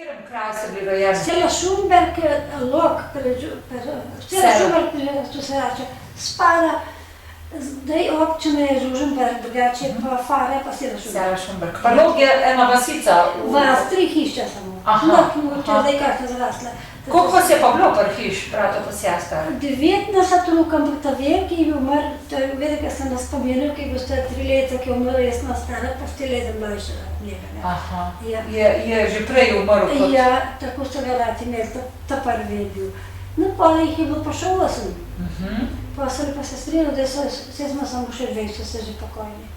katerem kraju ste bili rojeni? Sela Šumberk, Lok, Sela Šumberk, če se reče, spada, zdaj občina je Žužemberk, drugače pa Fare, pa Sela Šumberk. Sela Šumberk. Pa Lok je ena vasica? Vas, 3 hišče samo. Mogoče zdaj kakšne zrasle. Koliko vas je pa bilo pri hiš, prav po sjasta? 19 rok, ampak ta ve, ki je umrl, to je vedeka sem nas spomenil, ki je bil star 3 leta, ki je umrl, jaz sem stara, pa 4 leta mlajša od njega. Aha, je že prej umrl kot? Ja, tako so ga radi imeli, ta prvi je bil. No, pa jih je bilo pa še 8. Pa so pa se strinjali, da vse smo samo še 2, so se že pokojni.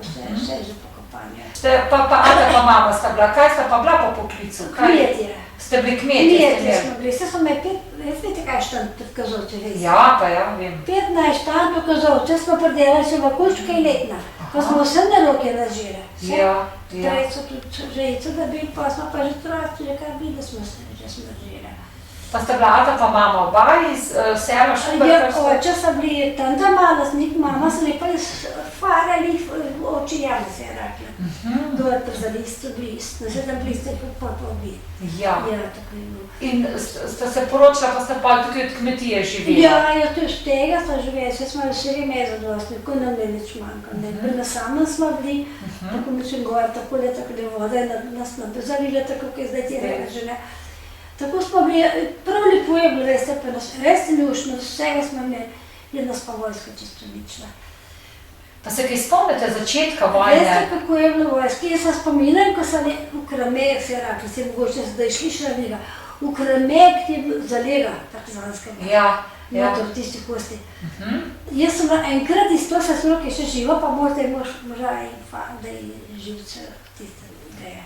Vse je že pokopanje. Pa ata pa mama sta bila, kaj sta pa bila po poklicu? Kmetje. Ste bili kmetje? Kmetje smo bili, vse so me 5, veste kaj štant v Kazovče, veste? Ja, pa ja, vem. 15 štant v Kazovče smo predelali še v Kulčka in Letna, pa smo vse na roke nažile. Ja. Trejco tudi žejco, da bi pa smo pa že trosti, že kar bi, da smo se že smržile. Pa sta bila ata pa mama oba iz Sela Šumberk? Ja, oče so bili tanta malostnik, mama so lepa farali, oči jame se je rekla. Dol za list, na 7 listih pa bi. Ja. Ja, tako je bilo. In sta se poročila, pa sta pa tukaj od kmetije živela? Ja, tudi z tega smo živeli, vse smo vse ime zadostni, ko nam ne nič manjka. Na samem smo bili, tako mislim gor, tako da voda je nas nabezalila, tako kot je zdaj ti reče. Tako smo bili, prav lepo je bilo, veste, pa nas res lušno, vsega smo imeli, je nas pa vojska čisto ničila. Pa se kaj spomnite začetka vojne? Veste, kako je bilo vojska? Jaz se spominjam, ko sem v Kramek, se je rekli, se je mogoče zdaj šlišla njega, v Kramek je bil zalega partizanskega. Ja. Motor, tisti kosti. Jaz sem enkrat iz to seslo, ki je še živo, pa možda je moža in fan, da je živce tiste, da je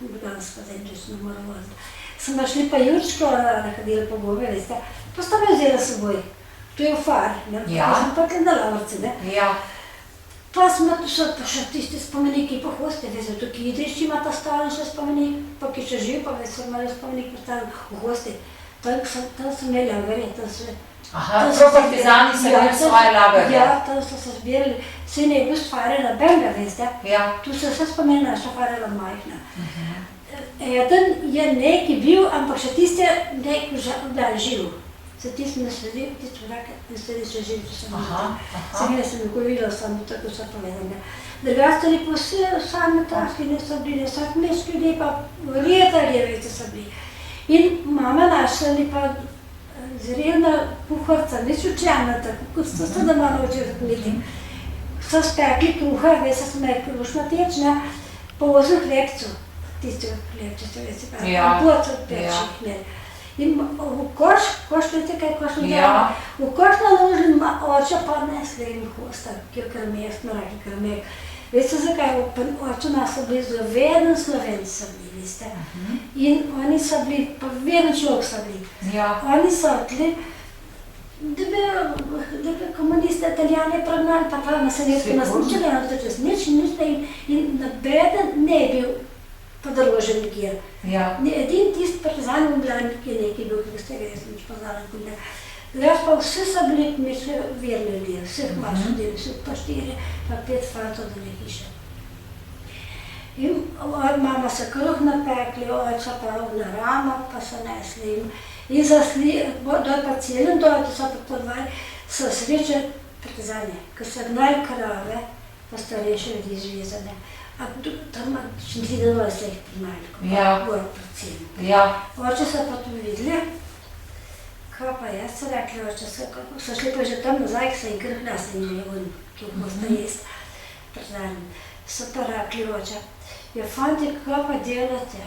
Ljubljansko zemljišče ne mora voziti. Smo šli pa Jurčko, nahodili po gobe, veste, pa sta me vzela s seboj. To je v Far, pa sem pa tle na Lavrci, ne. Ja. Pa smo še tisti spomeniki po Hoste, veste, tukaj Idrišči ima ta stalen še spomenik, pa ki še živ, pa veste, so imeli spomenik postalen v Hoste. Tam so imeli lagerje, tam so... Aha, prav partizani so imeli svoje lagerje? Ja, tam so se zbirali, vse ne je bil stvarjena Benga, veste. Ja. Tu se vse spomeni naša farela majhna. Eden je neki bil, ampak še tiste neki živ. Se tisti ne sledi, tisti vrak ne sledi še živ, če sem videla. Seveda sem nekaj videla, samo tako so povedane. Drugače pa vse same taški ne so bili, vsak meški ljudje pa vrijetarje veste so bili. In mama naša pa zrelna kuharca, nič učljena tako, kot so se doma naučili zakljeti. So spekli kruha, veste, smo je krušna teč, ne, po vozu hlepcu. Tisti hlepčice, veste, pravi, boco pečih imeli. In v koš, veste kaj koš vdala? V koš naložili oče pa nesli in hosta, ki je Kramek, smo rekli Kramek. Veste zakaj? Oče nas so bili zaveden Slovenci so bili, veste. In oni so bili, pa veden človek so bili. Oni so odli, da bi komuniste Italijane pregnali, pa na Sovjetsko nas ničili, nič in nobeden ne bil podrožen nikjer. Edin tisti partizan v Ljubljani, ki je nekaj bil, ki ste ga jaz nič poznala. Drugač pa vsi so bili kmetje verni ljudje, vseh mašo deli, vseh pa 4, pa 5 fantov do hiše. In mama so kruh napekli, oča pa na ramo, pa so nesli in zasli, dol pa celem dol, to so podvali, so sreče partizane, ko so gnali krave, pa starejše ljudi zvezane. A tam še ni videlo, da se jih priznali, ko gor pred celem. Oče so pa tu videli, kaj pa jaz so rekli, oče so šli pa že tam nazaj, ki so jim krh nasli in že ki v Mosta jest, predzanim. So pa rekli, oče, ja fanti, kaj pa delate?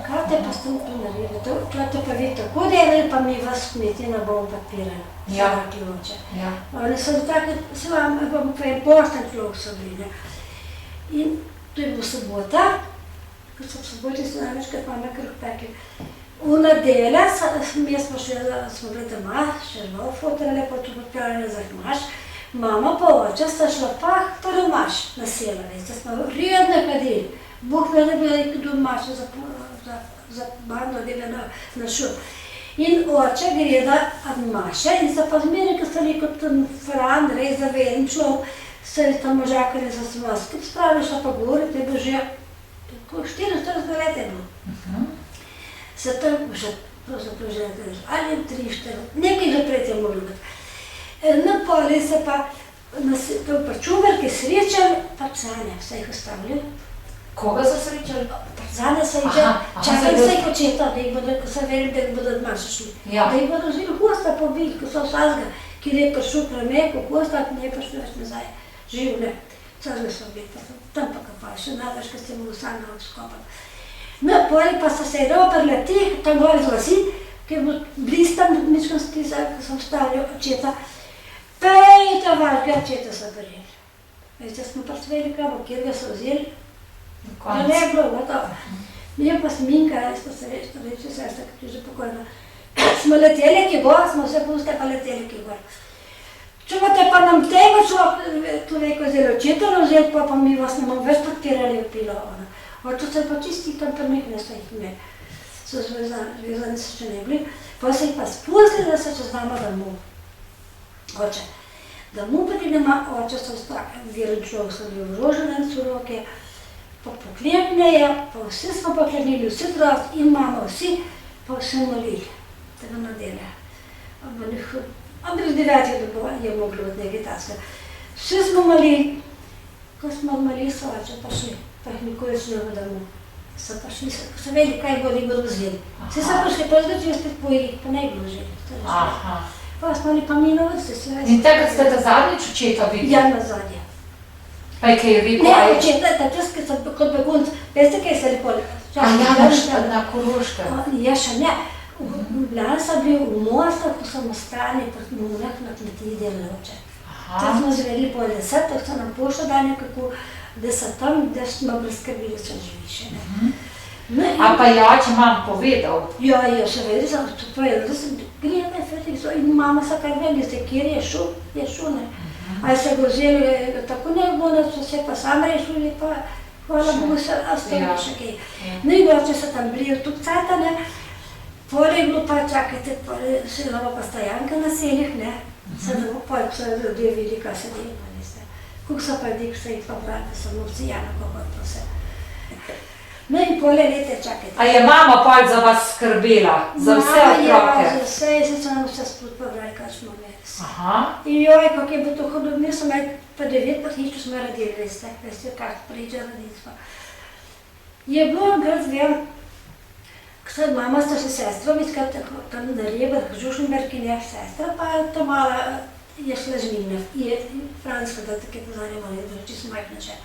Kaj te pa s tem tu naredili? Kaj te pa vi tako delali, pa mi vas kmetje ne bomo podpirali. So rekli oče. Oni so tako, se vam pa je pošten človek so bili. In to je bila sobota, ko so v soboti so največkrat mame kruh pekli. V nedelja, mi smo bili doma, še zelo fotrali, pa tu podpirali za Hmaš. Mama pa oče sta šla pa Hmaš na selo, veste, smo redno kadili. Bog ne bi rekel Hmaš za bando, da bi na šel. In oče gre da Hmaše in se pa zmeri, ko stali kot Fran, res zaveden človek, se tam možakar je za svoje skup spravili, šla pa gori, te bo že 44 let je bilo. Se tam še, pravzaprav že ali 3-4, nekaj že pred tem moglo biti. Na poli se pa v Čumerki srečali partizane, se jih ustavili. Koga so srečali? Partizane se jih že, čakali se jih očeta, da jih bodo, ko se verim, da jih bodo manjši šli. Da jih bodo žili hosta pobili, ko so vsazga, kjer je prišel premeko, hosta, ne je prišel več nazaj, živ ne. Vsazga so bili, tam pa kapali, še največ, ko ste mogli sami odskopati. No, poli pa so se roprli tih, tam gori z vasi, ki je bil bliz tam, ničko stizal, ko sem stavljal očeta. Pejte vašega očeta so berili. Veste, smo pa sveli kavo, kjer ga so vzeli. Da ne je bilo, gotovo. Mi pa Sminka, jaz pa se reče sestra, ki je že pokojna. Smo leteli ki gor, smo vse puste pa leteli ki gor. Čuvate pa nam tega človek, to veko vzeli očeta, vzeli pa mi vas ne bomo več podpirali v pilo. Oče se pa čisti tam premehne so jih imeli. So zvezani se še ne bili. Pa se jih pa spustili, da se čez nama domov. Oče. Domov pridemo, oče so veren človek, so bili vroženec v roke, pa pokleknejo, pa vsi smo pokleknili, vsi drost in mama vsi, pa vsi molili. Tega nedelja. Ampak 9 je moglo od nekaj taska. Vsi smo molili, ko smo molili, so oče pa šli. Pa jih nikoli šli v domu. So pa šli, so vedeli, kaj bodo vzeli. Vse so pa šli, pa zdočijo spet pojeli, pa ne bilo že. Pa smo li pa mi na vrste, se veš. In takrat ste ta zadnjič očeta videli? Ja, na zadnje. Pa je kaj je rekel? Ne, očeta, ta čas, ki sem kot begunc, veste, kaj se rekoli? Na Koroškem. Ja, še ne. V Ljubljani so bili v Mostah, ko smo ostali proti Munah na kmetiji deloče. Tam smo živeli po 10, tako so nam pošlo dali nekako, da so tam, da smo preskrbili, so živi še ne. A pa jače mam povedal? Ja, še vedno sem povedal, da sem grijene, in mama so kar vedeli, kjer je šel, ne. A se go vzeli, tako ne bo, da so se pa sam rešili, pa hvala Bogu se ostali še kaj. No in goče so tam bili v tukcata, ne. Pole je bilo pa, čakajte, še nova pa stajanka na seljih, ne. Sedemo pol, ko so ljudje videli, kaj se dela, veste. Kako so pa ljudi, ko so jih pa brali, da so lovci Jana, kako to vse. No in pole lete, čakajte. A je mama pol za vas skrbela, za vse otroke? Ja, za vse, in so nam vse spod pobrali, kaj smo imeli. In joj, kako je bilo to hodilo, mi smo imeli pa 9 hišču smo radili, veste, kak priđa radili. Je bilo enkrat zvem, mama sta še sestra, viskrat tam na Reber, Žušenberg in je sestra, pa to mala je šla z njim, je Franska, da tako je pozanjamo, čisto majhna še.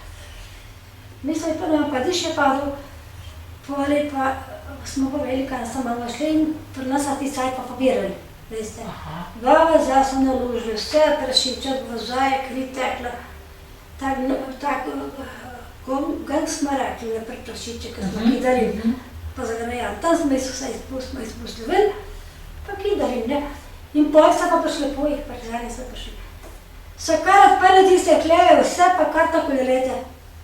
Mi smo pa nam pa diš je padel, poli pa smo pa velika, sem mama šli in pri nas aticaj pa pobirali, veste. Dva vaza so naložili, vse prašiče, vaza je kri tekla, tako gang smo rekli, pred prašiče, ko smo kidali, pa zagrajan. Tam smo vse izpustili ven, pa kidali, ne. In pol so pa prišli po jih, partizani so prišli. So kar odprli tiste kleve, vse pa kar tako lete,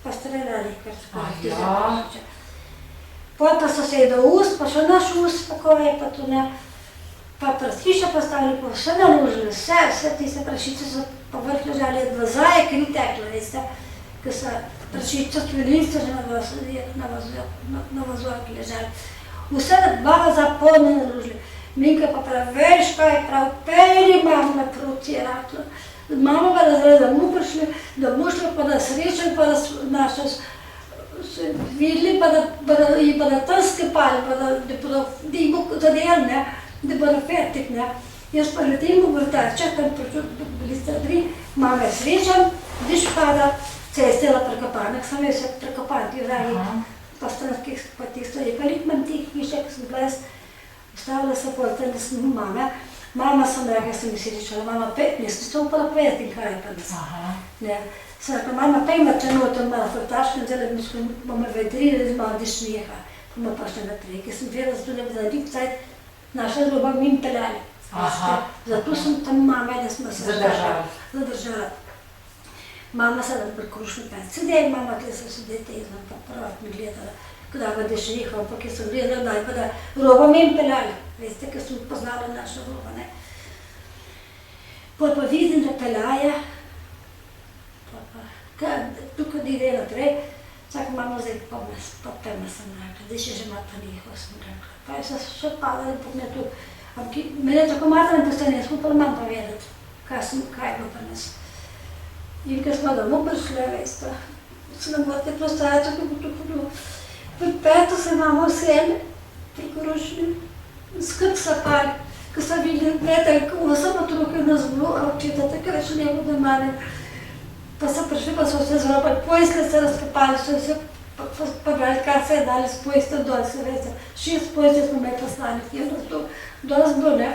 pa streljali, ker so kar tiste prašiče. Pol pa so se do ust, pa še naš ust, tako je, pa tu ne. Pa pred hišo postavili, pa vse naložili, vse tiste prašiče so pa vrh ležali, vazaje kri tekla, veste, ko so prašiče stviliste že na vazovki ležali. Vse dva vaza polne naložili. Minka pa prav, veš kaj, prav, peri mam naproti je raklo. Mama pa da zdaj, da mu prišli, da mu šli, pa da srečali, pa da naše videli, pa da tam sklepali, pa da jih bo zadel, ne, da bodo fertik, ne. Jaz pa letim v vrtačah, tam bili ste 3, mama je srečal, diš pada, se je stela prekopana, ko sem se prekopan, ti vragi, pa stranskih, pa tih stoji, pa likman tih hiše, ko sem bila jaz, ustavila se pol tam, da sem mama. Mama sem rekla, jaz sem mi si rečala, mama 15, nisem upala povedati, kaj je pa nas. Ne. Sem rekla, mama, pejma če noto malo frtaško, in zdaj miško, bomo vedrili, da malo diš smeha, pa me pa še naprej, ker sem vedela, zato da bi za nek cajt naša druga mi peljali. Zato sem tam mama, da smo se zadržala. Mama se da prikrušni pet. Sedaj mama, kje so sedete izvan, pa prvat mi gledala, kada ga deš rihal, pa kje sem gledala, da je pa da roba mi peljali. Veste, ker sem poznala našo roba, ne. Pol pa vidim, da peljaja, tukaj ide naprej, Čak mamo zdaj pa pema sem rekla, zdaj še že ima pa njiho, sem rekla. Pa je se še padali po mne tu. Mene je tako matrane postane, jaz upala mam povedati, kaj je bilo pa nas. In kad smo domov prišli, veste, se nam bote postaviti, kako bo to hodilo. Pri peto se imamo vsem prikoročili, skrb sa pali, ko so bili gledali, osem otrok je nas bilo, a očeta takrat še ne bo doma. Pa so prišli, pa so vse zropali, pojsle se razkopali, so vse pobrali, kaj se je dali s pojstem dol, se veste. 6 pojstem smo imeli poslanih, je to dosti bilo, ne.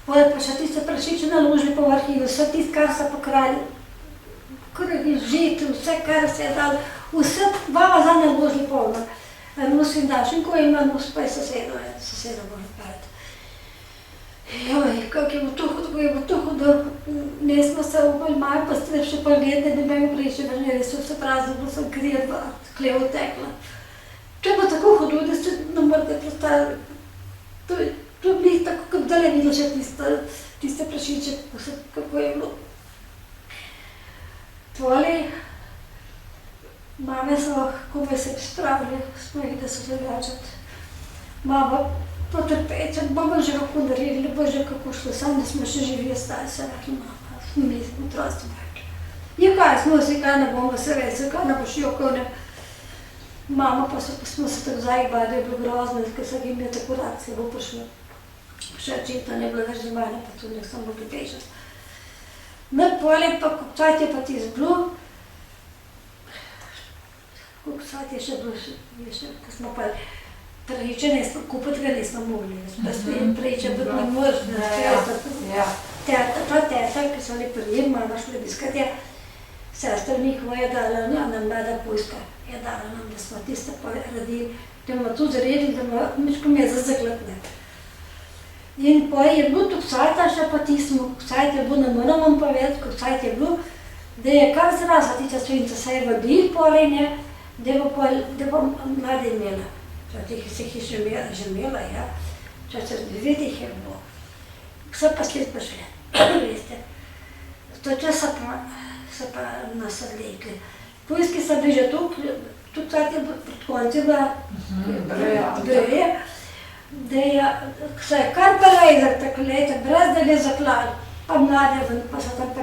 Potem pa še tiste prašiče naložili po arhivu, vse tiste, kar so pokrali, krvi, žit, vse, kar se je dali, vse baba za naložili polno. Nosim daš in ko ima nos, pa je soseda mora parati. Joj, kako je bilo to hudo, ne smo se upali malo, pa ste še pogledali, da bi me prišli, da ne res vse prazno, bo sem kriva, klevo tekla. To je bilo tako hudo, da ste ne morate predstavljati. To je bilo tako, kot da ne videla še tiste prašiče, kako je bilo. Tvoli, mame so, ko bi se spravili, smo jih, da so se vračati. Mama, potrpeče, bomo že kako naredili, bo že kako šlo, sam da smo še živi ostali, se rekli, mama, mi smo otroci rekli. Ja, kaj smo si, kaj ne bomo se vese, kaj ne boš jokal, ne. Mama pa smo se tako zajebali, da je bilo grozno, ker so jim je tako rad slabo prišlo. Še očeta ne bilo več doma, pa tudi nek sem mogli bežati. No, poleg pa, kokcajt je pa ti zbilo, kokcajt je še bilo, ko smo pa Prejče nismo, kupiti ga nismo mogli, prejče biti ne moreš, ta teta, ki so li prijem, mama šli biskati, sestra njihova je dala nam mlada pujska, je dala nam, da smo tiste radili, da bomo tu zaredili, da bomo mičko meza zaglotne. In potem je bilo tu kcajta še pa tismo, kcajt je bilo, ne moram vam povedati, kcajt je bilo, da je kar zraza tiče svinca se je vadil poli, ne, da bo mlade imela. Tih se jih že imela, ja. Časar 9 jih je bilo. So pa sled prišli, veste. To čas so pa nas odlekli. Pujski so bili že tukaj je pred konci bila breja, da se je kar pelezar tako leta, brez da bi zaklali. Pa mlade ven, pa so tam pa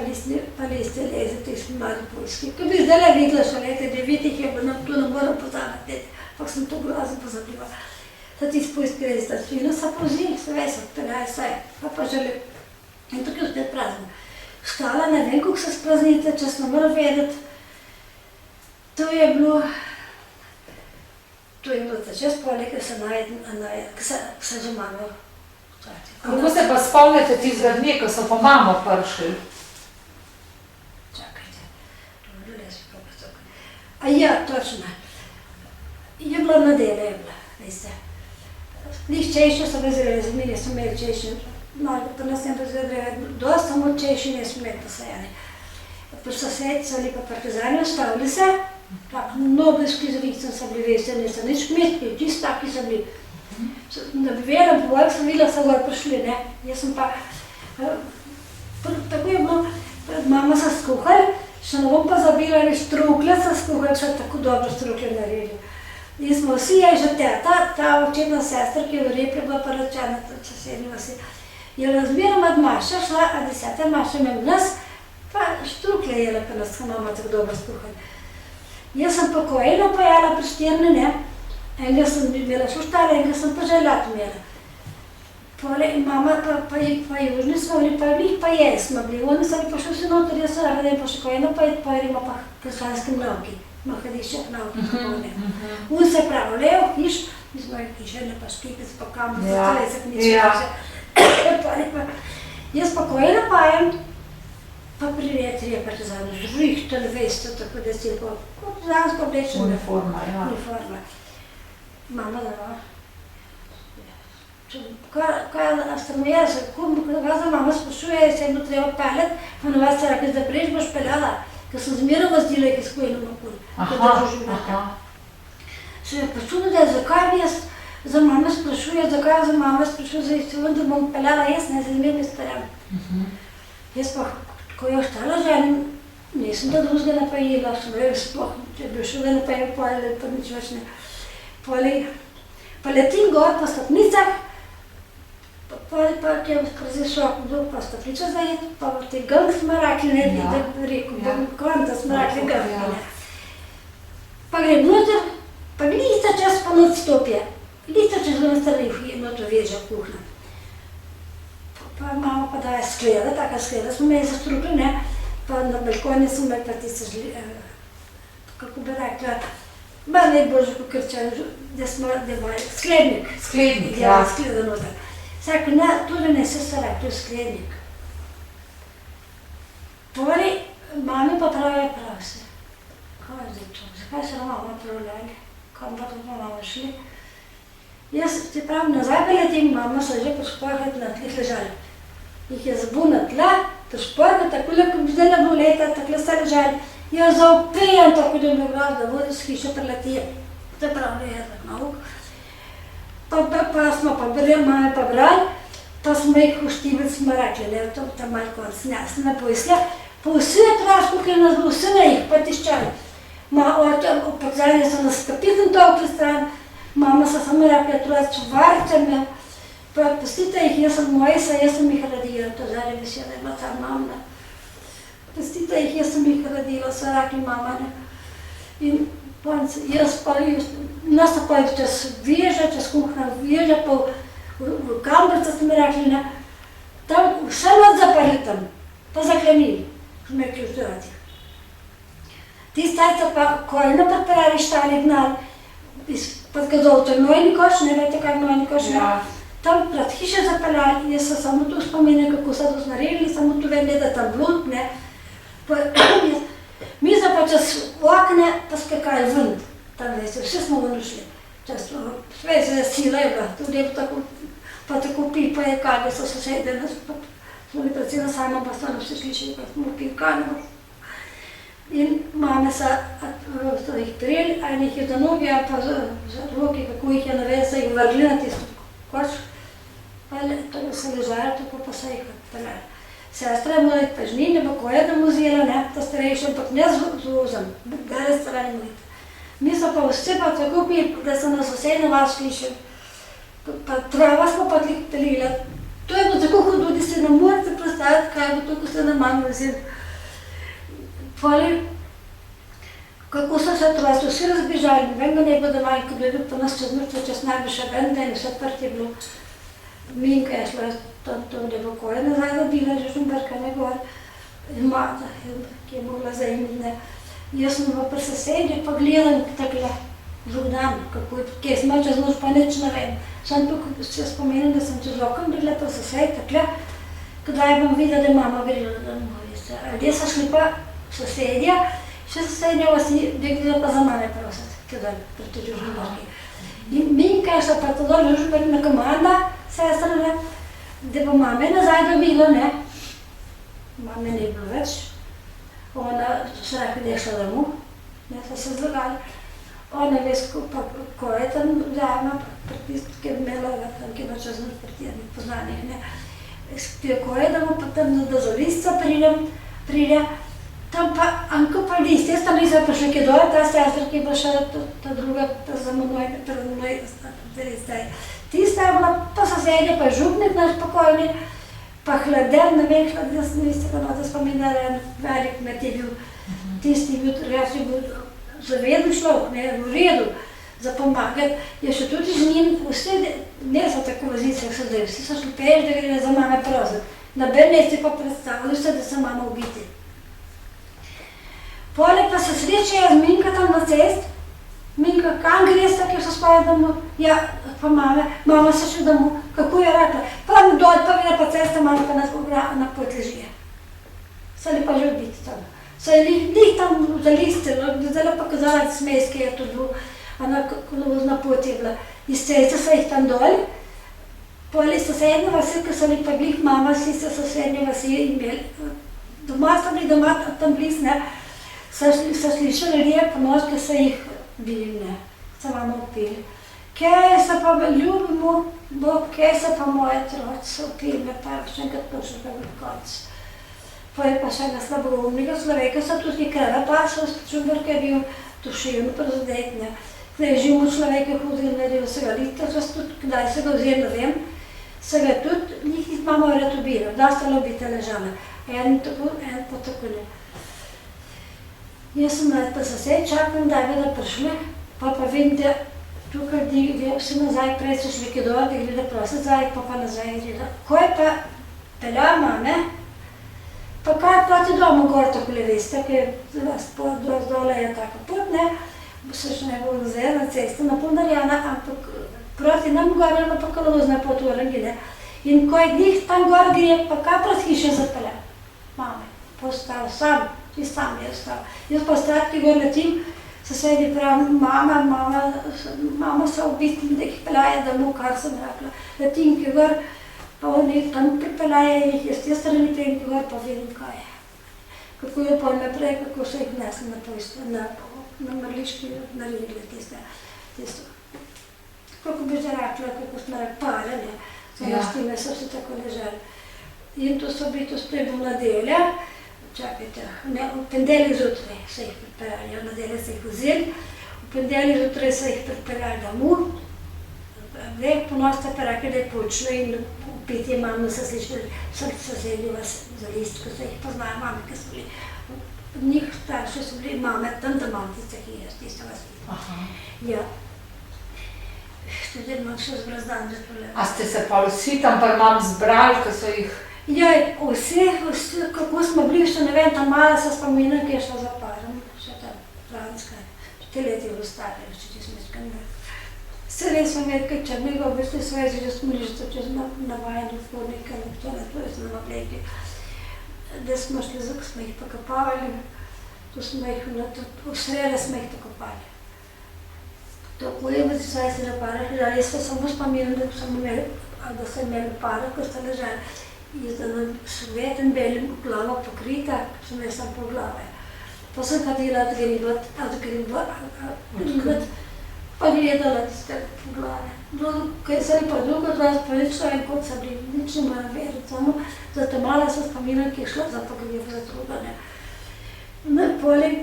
liste leze, tisti mladi pujski. Ko bi zdaj videla še leta 9 jih je bilo, nam tu ne moram pozabiti. Pak sem to grozno pozabljiva. Da ti spujski res, da svino so pozili, se veš, odpeljaj se, pa želi. In tukaj je spet prazno. Stala, ne vem, kako se spraznite, če smo moram vedeti. To je bilo za čas poli, ker se že mamo. Kako se pa spomnite tistega dne, ko so pa mamo prišli? Čakajte, to je bilo res propustoko. A ja, točno. Je bila nedelja, je bila, veste. Njih češče so bezreli, mi nismo imeli češče, malo pa nas ne bezreli, dosta samo češče nismo imeli posajani. Pri sosedi so bili pa partizani, ostavili se, nobelski zricem so bili, veste, niso nič kmetki, čisto taki so bili. Da bi vedela, povojk sem videla, so gor prišli, ne. Jaz sem pa, tako je bilo, mama so skuhali, še ne bom pa zabila, strukle so skuhali, še tako dobro strukle naredili. In smo vsi, je že ta očetna sestra, ki je v Repi bila pa rečena, če sednila si, je razmeroma od Maša šla, a 10. Maša imel nas, pa štrukle jela, pa nas mama tako dobro skuhali. Jaz sem pa kojeno pojela pri štirni, ne, enega sem imela šuštale, enega sem pa želat imela. Pole mama pa južni smo bili, pa vi pa smo bili, oni so bili pa še vsi noter, jaz sem radim pa še kojeno, pa jedimo pa kršanske mravki. Mahadišče mravki, kako ne. Un se pravi, levo hiš, mi smo jih žene pa škipec, pa kamor, za telesek nič. Jaz pa kojeno pajem, pa privetrije partizane, žrihtali, veste, tako da si pa partizansko oblečeno. Uniforma, ja. Uniforma. Mama dava. Kaj sem jaz, vas za mama sprašuje, se je treba pelet, pa na vas se rekli, da prej boš peljala. Ker sem zmerno vazdila, ki skojeno okoli, ko držo življenja. Se je pa čudno, da je zakaj bi jaz za mama sprašuje, da bom peljala jaz, ne, za ime mi starem. Jaz pa, ko jo štala ženim, Nisem do drugega napojila, sem res sploh, če bi šel da napojil pojel, pa nič več ne. Pa letim gor po stopnicah, pa če je skozi šok bil pa stopničo zajet, pa te gang smo rekli, ne bi da rekel, konta smo rekli gang, ne. Pa grem noter, pa glista čas pa not stopje, glista čas v nastavih je noto veža kuhna. Pa mama pa daje skleda, taka skleda smo imeli zastrupili, ne, pa na balkoni smo imeli pa tiste kako bi rekla, malo najboljše pokrčali, da smo, da imajo sklednik. Sklednik, ja. Ja, skleda noter. Sako, ne, tudi ne se stara, to je sklednik. Poli, mami pa pravi, prav se. Kaj je zdaj to? Zakaj se na mama pravljali? Kam pa tudi mama šli? Jaz ti pravim, nazaj pa letim, mama so že pošporkati na tlih ležali. Jih je zabul na tla, pošporkati, tako da bi zdaj ne bo leta, tako sta ležali. Jaz zaopijem, tako da bi glas, da vodo s hišo preletijem. To je pravno je tak nauk. Pa smo pa brali, mame pa brali, pa smo jih uštibili, smo rekli, ne, to tam malo konc, ne, se ne poislja. Pa vse tražko, ki nas bo vse na jih, pa tiščali. Pozadnje so nas kapitem tolkli stran, mama so samo rekli, treba čuvarite me, pa pustite jih, jaz sem Mojsa, jaz sem jih radila, to zadnje beseda je bila ta mamna. Pustite jih, jaz sem jih radila, so rekli mama, ne. In jaz pa, nas pa je čez veža, čez kuhna veža, pa v kambrca ste mi rekli, ne. Tam vse not zaprli tam, pa zaklenili, smo rekli vzdorati. Ti stajca pa kojno pripravili štali gnali, izpod gadov, to je nojni koš, ne vete kaj nojni koš, ne. Tam pred hiše zapeljali, jaz sem samo tu spomenil, kako so to naredili, samo tu vedeli, da tam blud, ne. Mi smo pa čez okne pa skakali ven, tam veste, vse smo ven ušli. Sve se sila je bila, tudi je pa tako pil, pa je kage, so sosede nas, pa smo bili predvsem sama, pa so nam vse slišali, pa smo pil kage. In mame so jih prijeli, a jih je za noge, a pa za roke, kako jih je navezal, jih vrgli na tisto koč. Pa so ležali, tako pa so jih odpeljali. Sestra je morala iti pežnine, pa ko je tam vzela, ne, ta starejša, ampak ne z vozom, gledaj strani moliti. Mi smo pa vse pa tako pili, da so nas vse na vas slišali. Pa trava smo pa tlik pelila. To je bilo tako hudo, da se ne morate predstaviti, kaj bo to, ko ste na mami vzeli. Poli, kako so se trvali, vsi razbežali, noben ga ne bo doma, in ko bi bil pa nas čez mrtvo, čez najboljša benda in vse prti je bilo. Minka je šla tam ne bo koje nazaj dobila, že Žumberka ne gor, in mata, ki je mogla zajemiti, ne. Jaz sem pa pri sosedju pa gledam takle drug dan, kako je, kje smo čez noč pa nič ne vem. Sam tukaj se spomenim, da sem čez okon gledala pa sosed takle, kdaj bom videla, da je mama gledala domov, veste. Ljudje so šli pa sosedja, še sosedja vas je gledala pa za mame prositi, kdaj proti Žumberki. In Minka je šla pa to dol Žumberkina komanda, sestra, ne, da bo mame nazaj dobila, ne. Mame ne bilo več. Ona so rekli, da je šla domov, ne, so se zlagali. Ona ves, ko je tam vzajema, ki je imela, tam, ki je čez noč partijani poznanih, ne. Ko je domov, pa tam do Zolisca pride, tam pa Anko pa list, jaz tam nisem prišla, ki je dole, ta sestra, ki je bila še ta druga, ta za mnoj, zdaj. Tista je bila pa sosedja, pa župnik naš pokojni, pa hladen, ne vem, jaz ne veste, kako da spominjala, velik med je bil, tisti je bil, res je bil zaveden človek, ne, v redu za pomagati. Je še tudi z njim, vse ne so tako vozice, jak so zdaj, vsi so šli peš, da gre za mame prositi. Na Bernesti pa predstavljali se, da so mama ubiti. Poleg pa se srečajo z Minka tam na cest, Minka, kam greš, ki so spali domov? Ja, pa mama se še domov, kako je rekla? Pa dol, pa vira pa cesta, mama pa nas pogleda na pot ležije. So li pa že odbiti tam. So jih tam zalistili, zdaj pa kazala smejski je to bil, na poti je bila. Iz ceste so jih tam dol, poli sosednje vasi, ki so li pa glih mama, vsi so sosednje vasi imeli. Doma so bili doma, tam bliz, ne, so slišali ljudje po noč, ki so jih bili, ne, so mama upili. Kje se pa ljubimo, Bog, kje se pa moje otroci so upili, pa še enkrat prišli pa v konc. Pa je pa še na slaboumnega človeka, so tudi krava pasal, čubar, ki je bil duševno prizadet, ne. Zdaj je živo človeka hodil, naredil se ga lita, tudi kdaj se ga vzel, ne vem, se ga tudi, njih mama vrat ubila, da sta lobite ležala. En tako, en pa tako ne. Jaz sem pa sosed čakam, da bi da prišli, pa vidim, da tukaj vsi nazaj, prej so šli kaj dol, da gleda prosit zaj, pa nazaj gleda. Ko je pa pelja mame, pa kaj je proti domu gor takole, veste, ki je dole je tako pot, ne, se še ne bo vzel na cesto, na pol narjana, ampak proti nam gor je pa kolozna pot v Orangi, ne. In ko je njih tam gor gre, pa kaj proti hiše zapelja? Mame, postal sam, čist sam je ostal. Jaz pa ostatki gor letim, sosedi pravi, mama se v bistvu nekaj peljaje domov, kar sem rekla. Letim ki gor, pa oni tam pripeljaje jih, jaz te strani tem ki gor, pa vidim, kaj je. Kako je pol naprej, kako so jih nesli na mrliški naredili tisto. Kako bi že rekla, kako smo pale, ne, so nas so se tako ležali. In to so bili, to sprej bo nedelja, čakajte, v pendelih zjutraj se jih pripeljali, v nedelje se jih vzeli, v pendelih zjutraj se jih pripeljali domov, ponos sta pa rekli, da je počlo in v pitje mami so slišali, sosedi vas za list, ko se jih poznajo mami, ki so bili. Njih starši so bili mame, tam doma, tiste, ki je tiste vas videli. Ja. Tudi imam še zbrazdan že tole. A ste se pa vsi tam pri mam zbrali, ko so jih... Ja, vsi, kako smo bili, še ne vem, tam mala se spominam, ki je šla za parom, še ta Franska, te leti je ostale, če ti smo izkandali. Vse res smo imeli kaj črnega, v bistvu svezi, že smo bili že čez navajeni v hodnika, to je smo na pleki. Da smo šli zuk, smo jih pokopavali, tu smo jih, v srede smo jih pokopali. Tako je, da se na parah ležali, jaz se samo spominam, da so imeli parah, ko sta ležali. Jaz da nam sveten belim glavo pokrita, sem jaz sam po glave. Pa sem hodila odgrivat, pa gledala tiste po glave. Kaj se je pa drugo, da pa nič to en kot so bili, nič ne moram veriti, samo zato malo se spominam, ki je šla za pogrivat za drugo, ne. Poleg,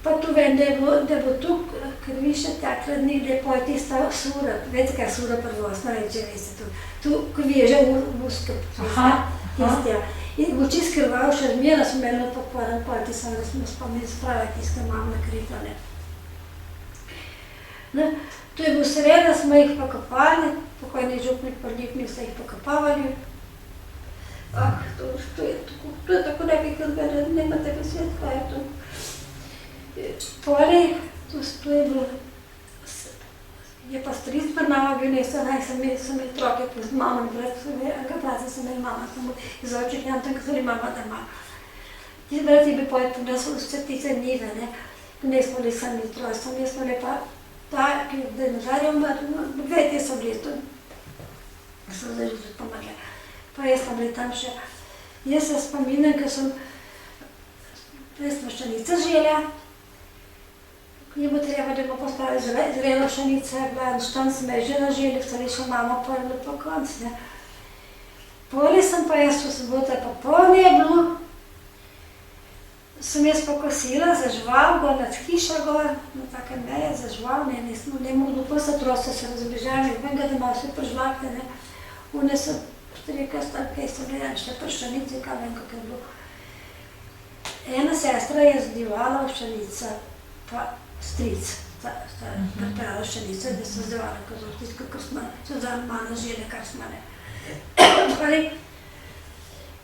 pa tu vem, da bo tu krvišče takrat nekde poje tista sura, veste kaj je sura prvostna, ne vem, če veste tu, ko veže v skrb, tistja. In bo čist krval, še zmjela smo imeli podporen pol, tisem, da smo spomnili spraviti tiska mam nakrita, ne. Tu je bil sreda, smo jih pokopali, pokojni župnik Prljipnik so jih pokopavali. To je tako nekaj, da nemate besed, kaj je to. Poleg, tu je bilo, je pa stric prnava bil, sem imeli troke z mamo, enega praca sem imeli mama, sem iz očih jem tam, ko so li mama doma. Ti brati bi pojet prinesel vse tice njive, ne, ne smo bili sami trojstvom, jaz smo bili pa ta, ki je denžarja umrl, dve te so bili tu, ki so zdaj že pomrli. Pa jaz smo bili tam še. Jaz se spominjam, ker sem, prej smo ščanica želja, ni bo treba, da bo postavili zrelo ščanica, tam smo že naželi, vceli še mama prvi po konc, ne. Poli sem pa jaz v sobote pa polni je bilo, sem jaz pokosila za žival, gor nad hiša gor, na take meje za žival, ne mogli postat, rosto se razbežali, vem ga, da malo se prežvakte, ne. Une so štrika, kaj so bili, še pa ščanici, kaj vem, kak je bilo. Ena sestra je zdivala ščanica, pa stric, sta pripravila ščanice, da so zdivala kozortic, kako smo, so za malo žele, kar smo ne.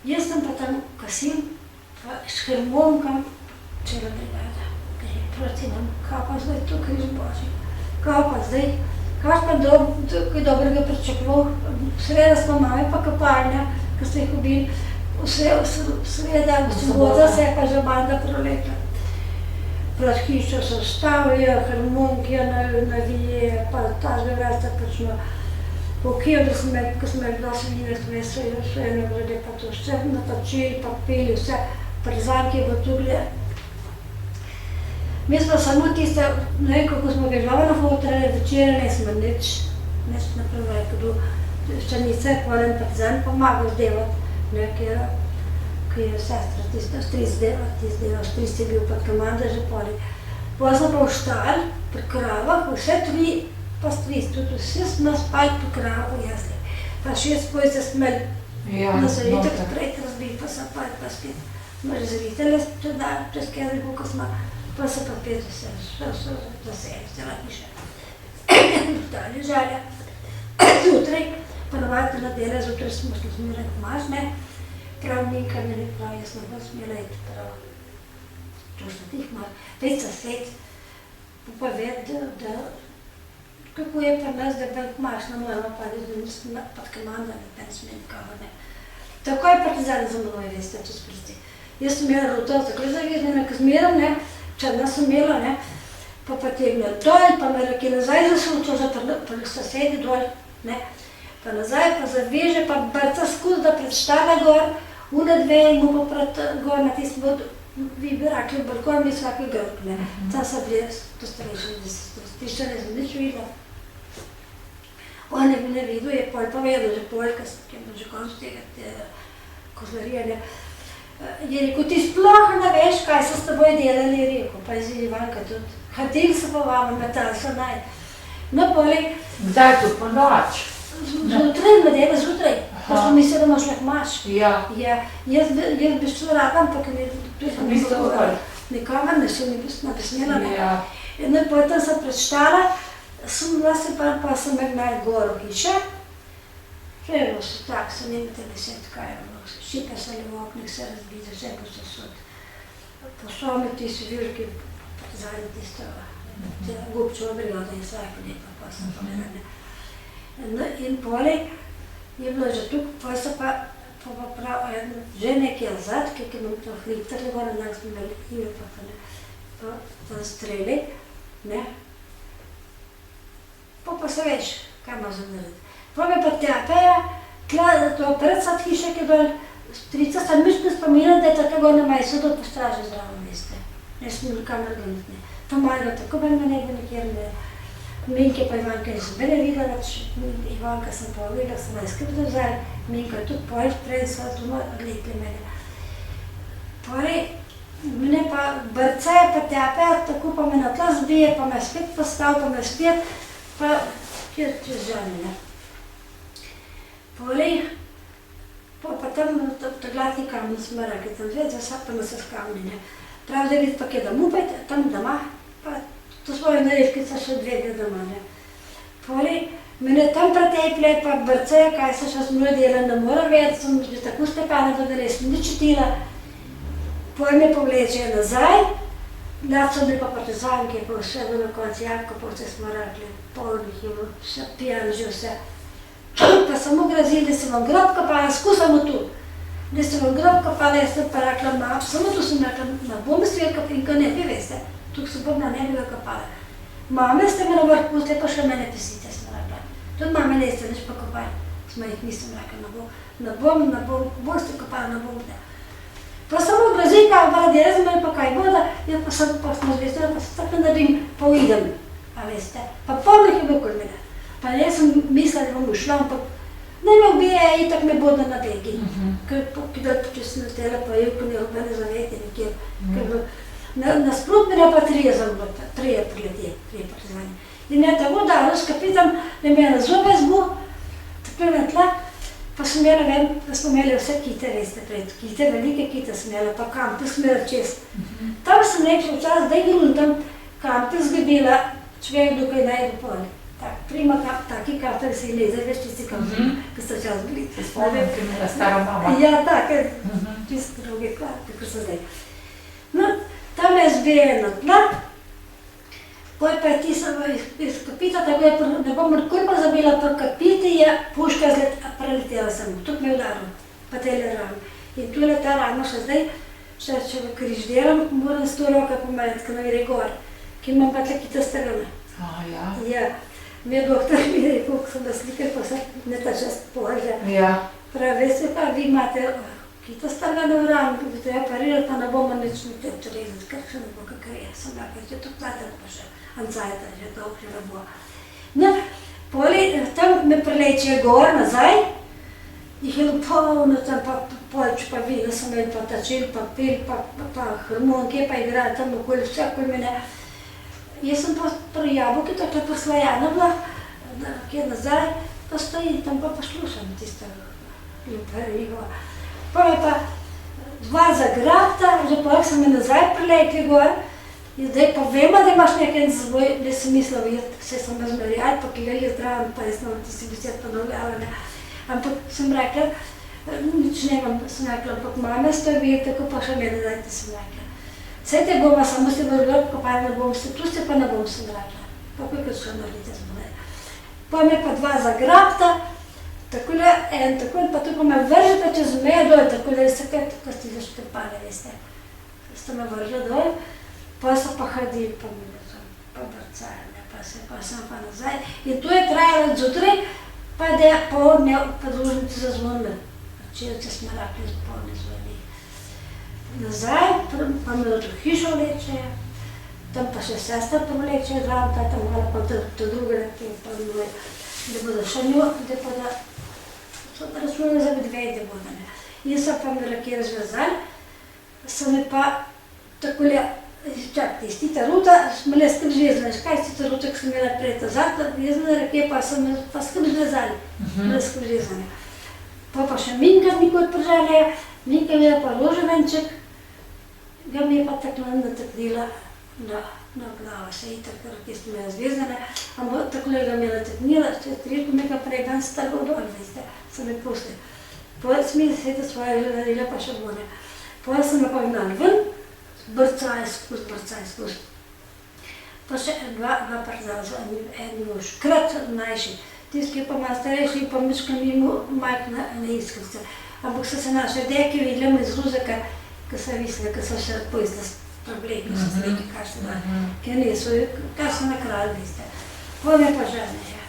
Jaz sem pa tam kosil, pa s harmonikam čela brigada, gre proti nam, kaj pa zdaj tu križ Božji, kaj pa zdaj, kaj pa dobrega pričakoval, sreda smo mame pa kopalnja, ko so jih ubili, sreda, sobota se je pa že banda prolekla. Pred hišo so stavili, harmonike navije, pa tažne vrste počno. Pokijo, ko smo imeli glasovine, smo jaz še eno vrede, pa to vse natočili, pa pili vse, prizanki je bilo tu gled. Mi smo samo tiste, ne vem, kako smo ga žalno fotrali, večera nismo nič napravili, ko bil ščanice, polen prizan pomagal zdevati, ne, ki je sestra, stric je bil pa komanda že poli. Potem smo pa v štal, pri kravah, vse tri, pa stric, tudi vsi smo spali pri kravah v jasli. Pa 6 pojce smo imeli na zavitek, prej razbili, pa so pali, pa spet. Smo že zavitele, čez kjer ko smo, pa so pa pet vse, cela hiša. Vtali žalja. Zjutraj, ponovadi na dele, zjutraj smo šli zmeraj komaž, ne. Prav nekaj ne prav, jaz ne bom smela iti prav. To što tih mar, pet sosed, pa ved, da kako je pri nas, da je komaž na mojima pali, da nisem pod komandami, da ne sme nikogar, ne. Tako je partizani za mnoj, veste, če sprsti. Jaz sem imela ruto, tako je zaveznjena, ko zmeram, ne, črna sem imela, ne, pa potegnila dol, pa me reke nazaj zasučil, že pri sosedi dol, ne, pa nazaj, pa zaveže, pa brca skuz, da pred štala gor, une dve in mu pa pred gor na tisti bod, vi bi rekli, balkon mi svaki grb, ne, tam so bili to starejši, tišče ne sem nič videla. On je bi ne videl, je pol pa vedel, že pol, ki je bil že konc tega kozlarija, ne. Je rekel, ti sploh ne veš, kaj so s teboj delali, je rekel, pa je Ivanka tudi. Hadili so pa vama, metali so naj. No, poli... Kdaj to, po noč? Zjutraj, nedele zjutraj, ko smo mislili, da imaš maš. Ja. Jaz bi šla rada, ampak Niste uvali? Nikomer ne, še ne bi smela, ne. Ja. No, potem sem predštala, sem bila se pa sem gnali gor v hiše. Prejelo so tak, so nemate 10 kaj, šipe so li v oknih se razbide, vse po so sod. Pošome tisti virki, partizani tisto, gubčevo brigada in svaki lepa, pa sem povedala. No, in poli je bilo že tukaj, pa so pa prav, že neki azad, ki imam to hriptarli, gor enak smo imeli ive, pa streli, ne. Pa se veš, kaj ima za narediti. Pa me pa tepeja, to predsad hiše, ki dol, strica sta nič ne spominjala, da je tako gor na majsu dol po straži zraven, veste. Ne smeli kamer gledati, ne. To majega tako bi me nekaj nekjer, ne. Minke pa Ivanka nisem bene videla, Ivanka sem pa videla, sem naj skripto vzali, Minka je tudi pojel, prej so doma odlepili mene. Poli, mene pa brcaje, pa tepeja, tako pa me na tla zbije, pa me spet postav, pa me spet, pa kjer čez žalje, ne. Poli, pa tam gladni kamen smo rekli, tam vedno vsak pa nas je s kamni, ne. Prav da vidite pa kje da mupajte, tam doma, pa to svoje nareškica še dve doma, ne. Poli, mene tam preteple, pa brcaje, kaj se še smo delali, ne moram vedeti, sem že tako stepana, da res nič čutila. Poli me povlečejo nazaj, Lad so bili pa partizanke, pa vse do na konci Jakopovce smo rekli, polnih je bilo, vse pijani že vse. Pa samo grozili, da se vam grob kopala, skus samo tu. Da se vam grob kopala, jaz sem pa rekla, samo tu sem rekla, na bom svetka, in ko ne bi, veste, tukaj so bom na nebi ga kopala. Mame ste me na vrh pustili, pa še mene pisite, sem rekla. Tudi mame ne ste nič pa kopali, smo jih nisem rekla, bom ste kopala, na bom ne. Pa samo grozili, kaj v radije, razumeli pa kaj bo, da pa smo zvestili, pa se tako naredim, pa uidem, a veste. Pa polnih je bilo kol mene. Pa jaz sem mislila, da bom ušla, ampak ne me ubije, itak me bodo na begi. Ker če sem letela, pa je ko ne obene zaveti nekjer. Nasprot mene pa trije partizani. In je tako dalo, skapitam, da me je na zobe zbu, tako na tla, pa sem imela, vem, da smo imeli vse kite, veste, pred kite, velike kite sem imela, pa kampe sem imela čez. Tam sem nekaj včas, da je gruntam, kampe zgledila, človek dokaj najdu poli. Prima taki kartari se leze, veš, čisti kampi, ki so čas bili. Se spomnim, ki mi je stara mama. Ja, take, čisto druge karti, ko so zdaj. No, tam je zbijeno tla, poj pa je tisa iz kapita, tako je, ne bom nikoli pa zabila, pa kapiti je puška preletela sem, tukaj me udaril, pa tele ram. In tule ta rama še zdaj, če križ delam, moram s to roka pomeriti, ko navire gor, ki imam pa tle kita strana. Ja. Ja. Mi je doktor mi je rekel, ko sem da slikal, pa se ne ta čas poža. Ja. Pravi, veste pa, vi imate kita strgane v rami, ki bi to je parirati, pa ne bomo nič ne teče rezati, kar še ne bo kakar je. Sem rekla, če to plate pa še, ancajta, že dolg že ne bo. No, poli, tam me prelečijo gor nazaj, jih je polno tam, pa Pojči pa vina sem imel pa tačil, pa pil, pa harmonike, pa igrali tam okoli, vse okoli mene. Jaz sem pa pri jabolki takle poslajana bila, kje nazaj, pa stojim tam pa poslušam tisto ljubarigo. Pa me pa dva zagrabta, že pa sem me nazaj prilekli gor, in zdaj pa vemo, da imaš nekaj zvoj, da sem mislila, vse sem razmerjala, pa ki ga je zdraven, pa jaz sem tisti besed ponovljala, ne. Ampak sem rekla, nič nemam, sem rekla, ampak mame stoji, tako pa še mene dajte, sem rekla. Saj te bova, samo se vrgla, pa ne bom se, tu se pa ne bom, sem rekla. Pa kako šlo narediti, sem rekla. Pa me pa dva zagrabta, takole, en tako, pa tu pa me vržete čez mejo dol, takole, se kaj, tako ste zaštepali, veste. Ste me vržla dol, pa so pa hodili, pa mi pa brcali, pa sem pa nazaj. In tu je trajalo zjutraj, pa da je poldne pa družnici zazvonili. Če smo rekli, da poldne zvoni. Nazaj, pa me v hišo vlečejo, tam pa še sestra povlečejo zraven, ta tam mala pa to druge reke, pa moj, da bodo še njo, da pa da so računali za medvede bodo, ne. In so pa mi reke razvezali, so mi pa takole, čak, tista ruta, smo le skrb zvezali, kaj si ta ruta, ki sem imela prej ta zata, vezane reke, pa so mi pa skrb zvezali, le skrb zvezane. Pa še Minka nikoli pržalejo, Minka je pa loževenček, ga mi je pa tako nataknila na glavo, še itak, ker smo imeli zvezane, ampak takole ga mi je nataknila, če triliko mi ga prej dan strgal dol, veste, sem me pustila. Potem sem mi sveta svoje že naredila, pa še bone. Potem sem ga pa gnali ven, brcaj skozi. Pa še dva partizana, en mož, krat najši. Tisti, ki je pa malo starejši, pa mička mimo majhna na iskrice. Ampak so se naše deke videli iz Ruzeka, ki so visle, ki so še poizda problemi, ki so se rekli, kaj se da, ker niso, kaj so na kralj, veste. Potem je pa žene, ja.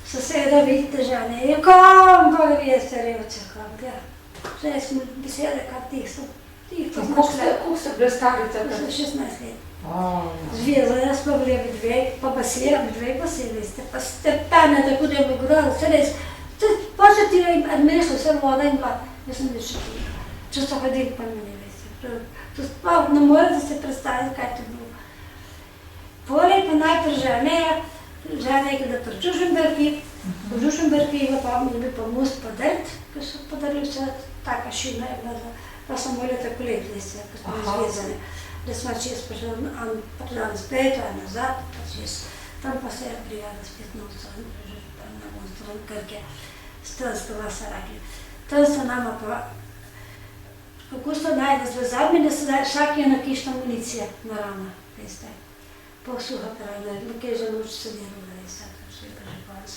Soseda vidite žene, je kam pa greste, revče, kam, ja. Zdaj smo besede, kar tih so. Kako ste bili stari takrat? 16 let. Zvezane smo bili dve, pa pasir, veste, pa stepene, tako da je bilo grozo, vse res. Pa se ti admešlo, vse voda in bila, jaz sem več čekila. Če so hodili, pa ne veste. Pa ne morete se predstaviti, kaj to bilo. Poleg pa najprej žene je kada pri Žužemberki, v Žužemberki je bil pa most podrt, ki so podarili vse, taka šina je bila, pa so morali tako let, veste, ko smo zvezane. Da smo čez prišli spet, a nazad, pa čez. Tam pa se je prijala spet na monstru Krke, Stranska vasa rekli. Tam so nama pa, kako so najde zvezami, da se da vsak je nakišna municija na rama, veste. Pa suha pravila, nekaj že noč se delala, veste, tam so je pa že konc.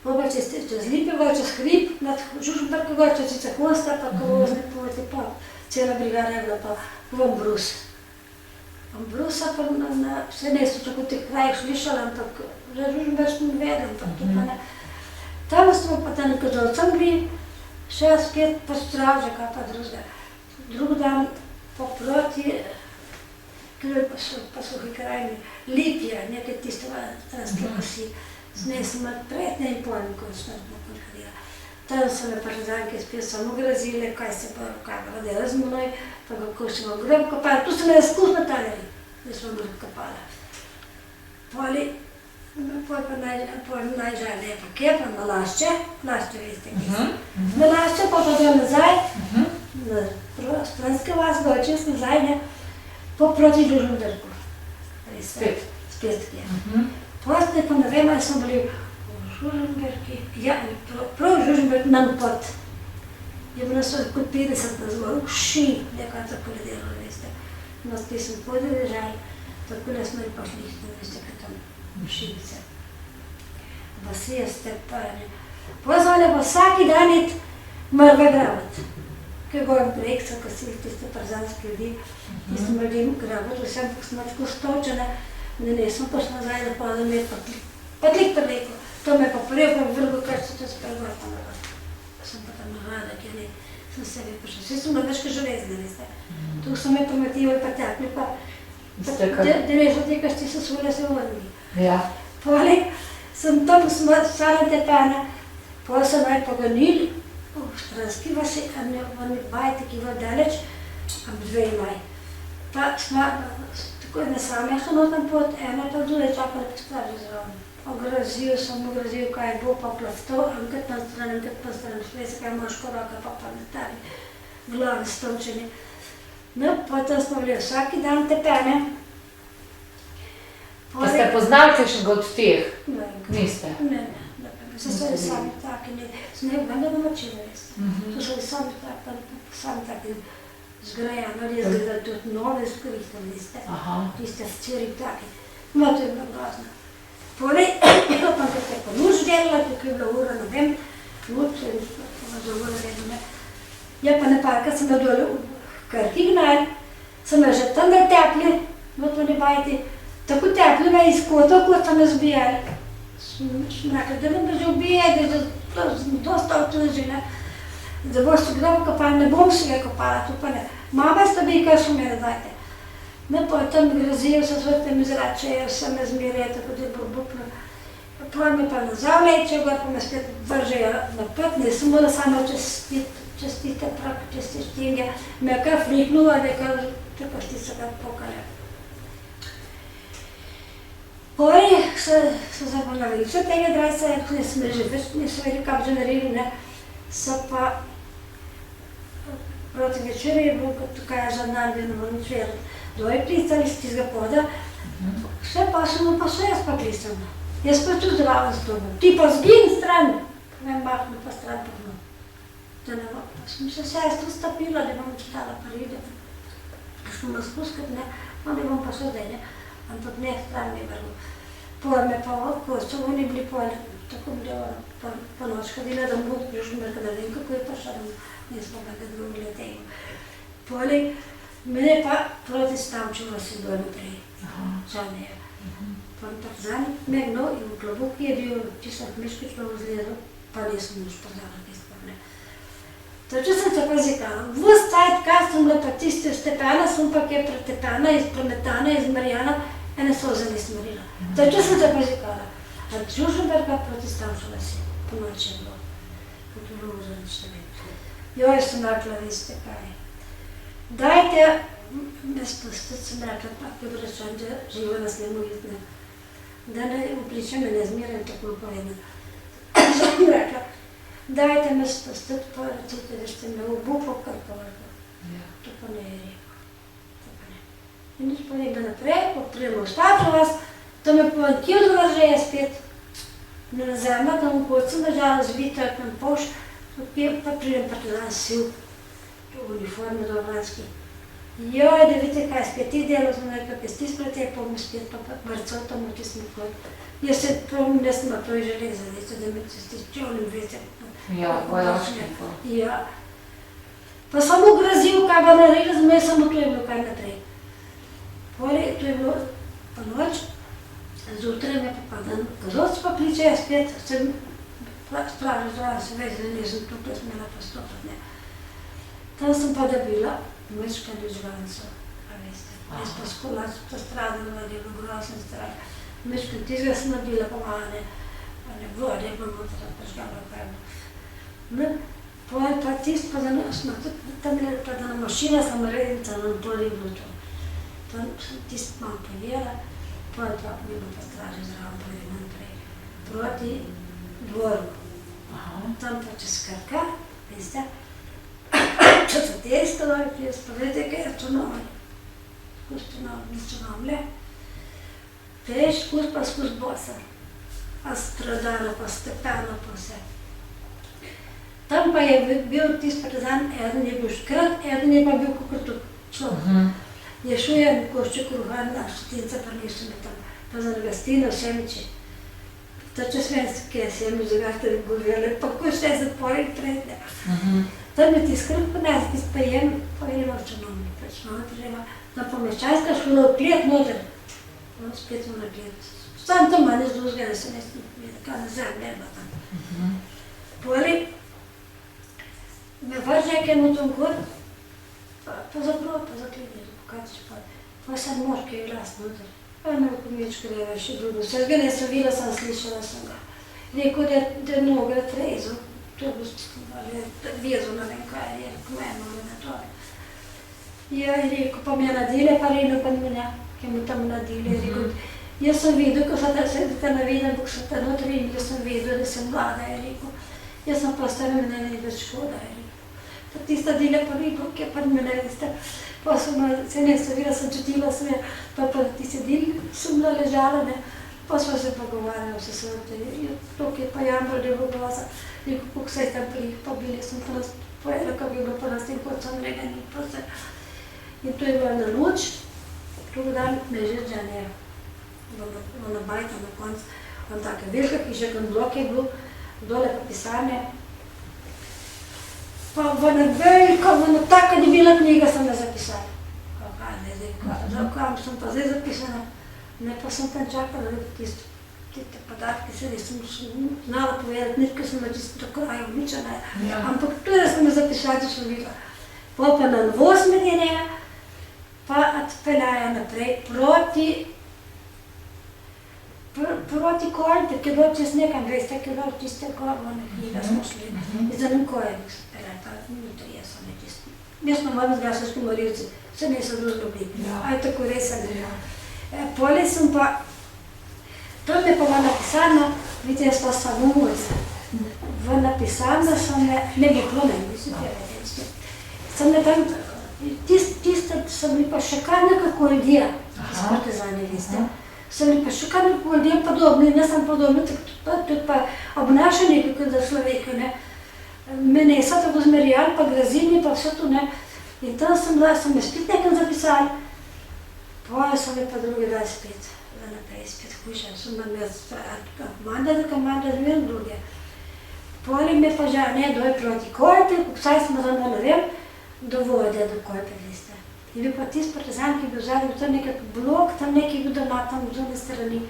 Pa čez Lipivo, čez Hrib, nad Žužemberko gor, čez Cicahosta, pa Kovozne poti, pa cela brigada je bila pa v Ambrus. Ambrusa pa vse niso tako v teh krajih slišala, ampak že Žužembersko ne vedem, ampak to pa ne. Tam smo pa tam nekaj bili, še spet pa Stravžaka, pa drugega. Drug dan pa proti, pa suhi krajini, Lipja, nekaj tistega transke vasi. Z njej sem imel prijetne in pojmi, ko sem tako hodila. Tam so me partizanke spet samo grozile, kaj se pa rokava dela z menoj, pa kako še bom grob kopala. Tu so me razkusno taljali, da smo grob kopala. Pol najžalje je pa kje, pa na Lašče, Lašče veste, kje so. Na Lašče pa dol nazaj, na Stranske vas, Golčev nazaj, ne, po proti Žužemberku. Spet? Spet, kje. Potem pa ne vem, ali smo bili v Žužemberki, ja, prav v Žužemberki nam pot. Je bilo so kot 50 na zgor, vši, nekaj takole delalo, veste. No, ti smo pojde ležali, takole smo jih pašli, veste, kaj tam Šivice. Vasi je stepane. Pozvali pa vsaki dan iti mrve gravati. Kaj gojem projekcijo, ko si tiste partizanske ljudi, tiste mrdim gravati, vsem pa smo tako stočene, ne smo pač nazaj, da pa da me pa klik preleko. To me pa preko vrgo, kaj so to spet gor pa naraz. Sem pa tam nagrada, kjer ne, sem sebi prišla. Vse sem bila večke železne, veste. Tu so me pametivali, pa tekli, pa da veš, od tega šti so svole se vrnili. Ja. Poleg sem tam stala tepana, potem so naj poganili, Разкива се, они бајте кива далеч, а две имај. Па сма, тако не саме ханотен пот, едната дуе чакали постави зравно. Огразio sam огразio кај бо па плавто, анкът на страна, швеца кај мъжко рака па панетари, глави стълчени. Но потом сме били всаки дан тепене. Pa ste poznali kakšnega od teh? Ne. Niste? Ne. So šli sami taki, z njega domačine res. So šli sami taki zgrajeni, ali izgledali tudi nove zgorihtali ste. Tiste včeri taki. No, to je bilo grozno. Poleg, pa kad je po nuž delala, tukaj je bila ura, ne vem, nuč, pa za ura redno. Ja pa ne parka sem da dole v Krki gnali, sem jo že tam tepli, no to ne bajti. Tako tepli me iz kota, kot so me zbijali. Sem rekla, da ne bi že ubijali, da dosta otužila. Da boš se kdo kopala, ne bom se ga kopala, tu pa ne. Mama sta bi, kaj so me dajte. No, potem grozijo se s tem izračajo, se me zmirje, tako da je bilo bupno. Potem me pa nazaj vleče, gor pa me spet vržejo na pot, nisem bila samo čestite prak, česti štinge. Me je kar friknula, da je kar tako štica kar pokale. Potem so zabolavili vse tega drajca, nisem že več, niso vedeli, kak že naredili, ne. So pa proti večeri je bilo, kot tukaj za dan, da ne bo nič vedeti. Dvoje klicali iz tistega poda, vse pa sem pa še jaz pa klicala. Jaz pa tu zdravo s tobom. Ti pa zgin stran, me mahnu pa stran pa vno. Da ne bo, pa sem se sestru stopila, da bom čitala paride. Šlo me spuskat, ne, no ne bom pa še zdaj, ne. Ampak ne stran mi je vrlo. Potem me pa koščo, oni bili pojeli, tako bili po noč hodila, da bom prišla, da vem, kako je prišla, nismo pa ga drugi leteli. Poleg, mene pa proti stavčilo si doj naprej, žanejo. Potem partizani me gnal in v klobuk je bil čisto miški človek zlezel, pa nisem nič poznala, tisto ne. Toče sem se pa zikala. Vs cajt, kaj sem bila pa tisti Stepana, sem pa kje pretepana, prometana iz Marijana, ene soze nisem marila. Toče sem se pa zikala. A Žuženberga proti stavčila si, po noči je bilo. Kot v Lužu, nič ne vem. Joj, sem rekla, veste kaj. Dajte me spustiti, sem rekla, pa ki vračam, da živo nas ne molitne. Da ne upliče me ne zmeraj tako povedno. Sem rekla, dajte me spustiti, pa recite, da ste me obupal kar povedal. To pa ne je rekel. To pa ne. In nič pa ne bi naprej, pa prijemo ostavčal vas, to me pa kje odvržeje spet. Na zemlja, da bom kot sem držala zbito, jak nam poš, pa prijem partizan sil. V uniformi dobranski. Joj, da vidite kaj, spet ti delo smo nekaj pesti sprate, pa mi spet pa vrcov tam v tisni kot. Jaz se prvom nesem na toj železa, da me tisti čovnim vete. Ja, vojaški. Ja. Pa sem ugrazil, kaj bo naredil, zmej samo to je bilo kaj naprej. Poleg, to je bilo pa noč, zjutraj me pa dan gazoc pa kliče, jaz spet sem spražil zraven se već, da nisem tukaj smela postopati, ne. Tam sem pa dobila mečka ljužvanco, a veste. Jaz pa skolač postradila, da je bilo grozen strah. Mečka tizga sem nabila pomane, pa ne vode, pa notra požgala pravno. No, pojem pa tist, pa da smo tam je pa da na mašina sem rednica, nam poli bilo to. Tam tist mam pojela, pojem pa mimo pa straži zraven pojem naprej. Proti dvoru. Tam pa čez Krka, veste. Če so te stanovi, jaz pa vedete, kaj je čunovanje. Skus čunovanje, ni čunovlje. Peš, skus pa skus bosa. A stradana pa Stepana pa vse. Tam pa je bil tist partizan, eden je bil škrat, eden je pa bil kakor tu človek. Je šel je košče kruhan, a štinca pa niso me tam. Pa za gastino Šemiči. Toče svenske Šemič, da ga ste govorili, pa ko še zapori predne. Tam je ti skrb pones, ti spajem, pa idemo v čunovni, pač malo treba na pomeščajska škola v klet noter. No, spet smo na klet. Sam tam manj združga, da se nesem videti, kaj na zemlje je bila tam. Poleg, me vrže eno tom gor, pa zapravo, pa zaklinili, kaj ćeš pa. Pa sam moški je glas noter. Pa me v komičku da je še drugo. Vse ga ne sam videla, sam slišala sam ga. Rekel, da je noga trezo. to je vezano, ne vem kaj, je rekel, eno to. Ja, je rekel, pa mi je nadele, pa Reno pa mene, ki mu tam nadele, je rekel, jaz sem vedel, ko so te navedem, ko so te notri in jaz sem vedel, da sem mlada, je rekel. Jaz sem pa stara, mene ne več škoda, je rekel. Pa tista dele pa rekel, ki je pa mene, veste, pa sem se ne stavila, sem čutila, sem je, pa tiste dele sem bila ležala, ne. Pa smo se pogovarjali vse sorte, toliko je pa jamral, da je bilo glasa, rekel, koliko se je tam pa bili, sem pa nas pojela, kako je bilo pa nas tem, kot sem rega ni pa se. In to je bila na noč, drugi dan me je že džanera, ona bajta na konc, on taka velika hiša, kon blok je bil, dole pa pisarne. Pa ona velika, ona taka debela knjiga sem me zapisala. Kaj ne, zdaj, kam sem pa zdaj zapisana? Ne, pa sem tam čakala, da tiste podatke se nisem znala povedati, nič, ker sem me čisto do kraja uničena. Ampak to je, da sem me zapisati, da sem videla. Pa na Novosmedine, pa odpeljajo naprej proti Kolpi, ki je bilo čez nekam 200 km, tiste gorvone knjiga smo šli. In za njim kojem se peljati, pa ni to jaz sem ne čisto. Mi smo malo z Gašarski Morilci, vse niso družbo bili, a je tako res ali ne. Pole sem pa, tam je pa v napisarno, vidite, jaz pa samo ulica. V napisarno sem ne diplomen, mislim, sem ne tam, tiste sem mi pa še kar nekako ljudje, iz partizani, veste. Sem mi pa še kar nekako ljudje podobni, ne sem podobni, tudi pa obnašanje kako za človeka, ne. Mene je vse tako zmerjali, pa grazili, pa vse to, ne. In tam sem bila, sem me spet nekam zapisali. Poje so mi pa drugi dan spet, da naprej spet hujša, sem me komanda zmerno druge. Poje mi pa že, ne, doj proti Kolpi, vsaj smo tam, ne vem, do vode, do Kolpe, veste. In bil pa tist partizan, ki je bil zadnji, tam nekak blok, tam nekaj bil doma, tam v zunaj strani.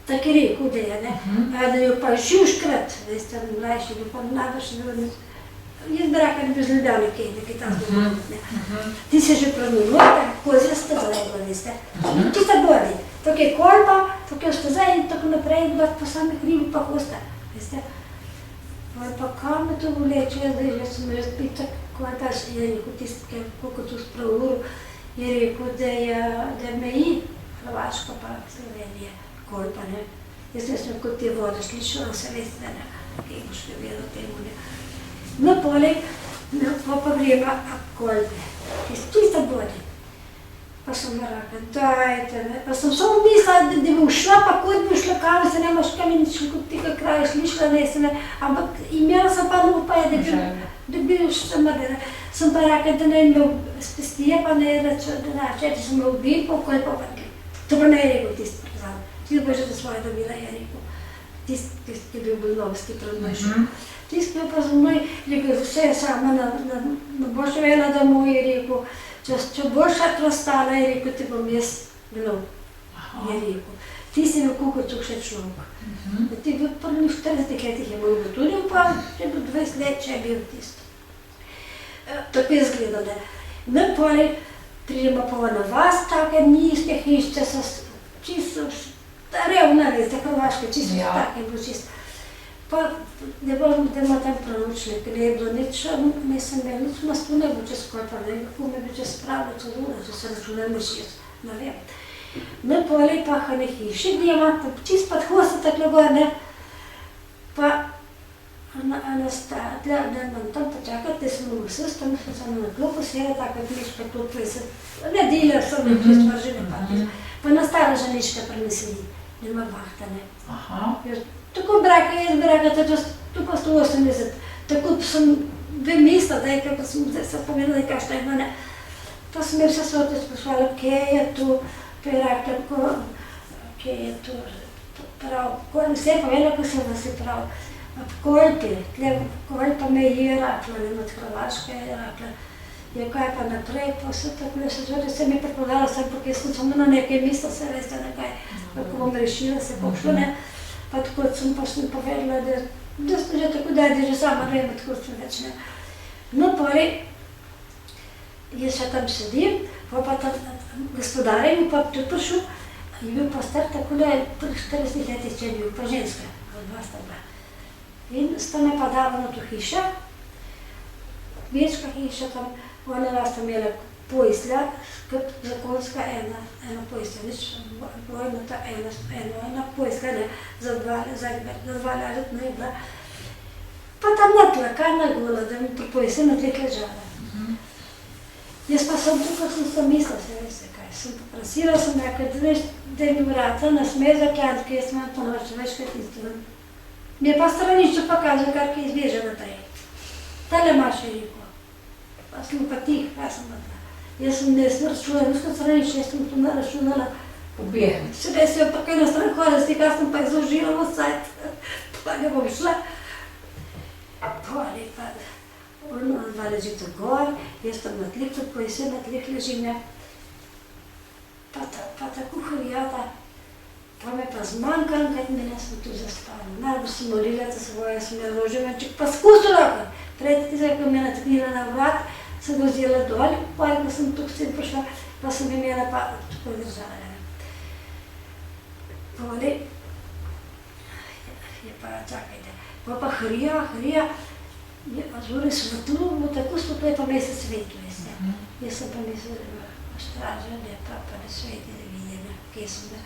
Tak je rekel, da je, ne. Da je pa šuškrat, veste, mlajši, bil pa najbrž ne. Jaz bi rekla, da bi z Ljubljane nekaj tam zgodilo, ne. Ti se že praznilo, tako kozja steza je bila, veste. Tista bodi, tako je Kolpa, tako je steza in tako naprej, po samih hribi pa hosta, veste. Pa kam me to vleče, zdaj že sem jaz pitak, Kolpa je rekel tisti, koliko tu spravil, je rekel, da meji Hrvaško pa Slovenije, Kolpa, ne. Jaz sem kot te vode slišala, se veste, ne, kaj boš te vedel temu, ne. No, poleg, pa greva Kolpe, tista bodi. Pa sem rekla, dajte, ne, pa sem samo mislila, da bi šla, pa kot bi šla, kam se nemaš kam in kot tega kraja slišala, ne, se ne, ampak imela sem pa upaje, da bi šla, ne, sem pa rekla, da ne imel spestije, pa ne reče, da sem me ubil, pa Kolpa vrgli. To pa ne je rekel tisti partizan, tisti pa že za svoje dobila, je rekel, tisti, ki je bil novski predmojšel. Tisti, ki je pa za moj, rekel, vse je sama, ne boš vela domov, je rekel, če boš razstala, je rekel, te bom jaz glov, je rekel. Ti si bil koliko cuk še človek. Ti v prvih 40 letih je moj ugotovil, pa je bil 20 let, če je bil tisto. Tako je izgledalo. No, poleg pridemo pa na vas, take nizke hišče so čisto revne, veste, Hrvaške, čisto take je bilo čisto. Pa, da ima tam prenočili, ker je bilo nič, nisem imel, nič nas tu ne bo čez Kolpa, ne, kako me bi čez pravilo to dole, če se računamo šest, ne vem. No, poleg pa hane hiši, gdje ima, čist pa hosta takle gor, ne, pa ona sta, da nam tam počakati, da smo vse, tam smo se na klopu sjela, taka kliška klop, ne dile, so mi čist vržene pa, pa na stara ženiška prinesli, nema bahta, ne. Tako braka, jaz bi rekla, tako 180, tako sem dve mesta, kako sem se povedala, kakšna je, ne. Pa sem jih vse sorte sprašvala, kje je tu, pa je rekla, kje je tu, prav, vse je povedala, ko sem vas je prav, v Kolpi, Kolpa me je rekla, ne, od Hrvaške je rekla, je kaj pa naprej, pa vse tako, se mi je prepovedala, porque sem samo na nekaj mesta, se veste, nekaj, kako bom rešila, se pošlo, ne. Pa tako sem pa sem povedala, da ste že tako da že sama vem, tako sem več ne. No, poleg, jaz še tam sedim, pa tam gospodar je bil pa tudi prišel, je bil pa star tako da je prvih 40 letih, če je bil, pa ženska, dva sta bila. In sta me pa dala na to hišo, večka hiša tam, ona sta imela postelja, kot zakonska ena postelja, nič dvojno ta ena postelja, ne, za dva ležat ne je bila. Pa tam natlakana gola, da mi pri postelji na tleh ležala. Jaz pa sem tukaj, sem mislila, se veste kaj, sem poprosila, sem rekla, da mi vrata ne sme zakljati, ker jaz imam po noči večkrat isto. Mi je pa stranišče pokazal, kar ki izbježe na taj. Tale imaš je rekel. Pa sem pa tih, kaj sem pa ta. Jaz sem računala, rusko stranišče, jaz sem tu naračunala. Pobjegniti. Sedaj se je pa kaj na stran hoditi, kaj sem pa izložila v sajt. Pa ne bom šla. Poli pa, ona dva ležite gor, jaz tam na tleh, tako je vse na tleh ležim, ne. Pa tako horijata. Pa me pa zmanjkala, kaj mene sem tu zaspala. Najbolj sem molila za svoje, sem je loževenček, pa skusila. Pred tizaj, ko me je nataknila na vrat, sem ga vzela dol, pa ko sem tukaj sem prišla, pa sem imela pa tako držala. Poli, je pa, čakajte, pa hrija, zvoraj svetlo, tako svetlo je pa mesec svetlo, veste. Jaz sem pa mislila, straža, ne, pa ne sveti, da vidim, kje sem da.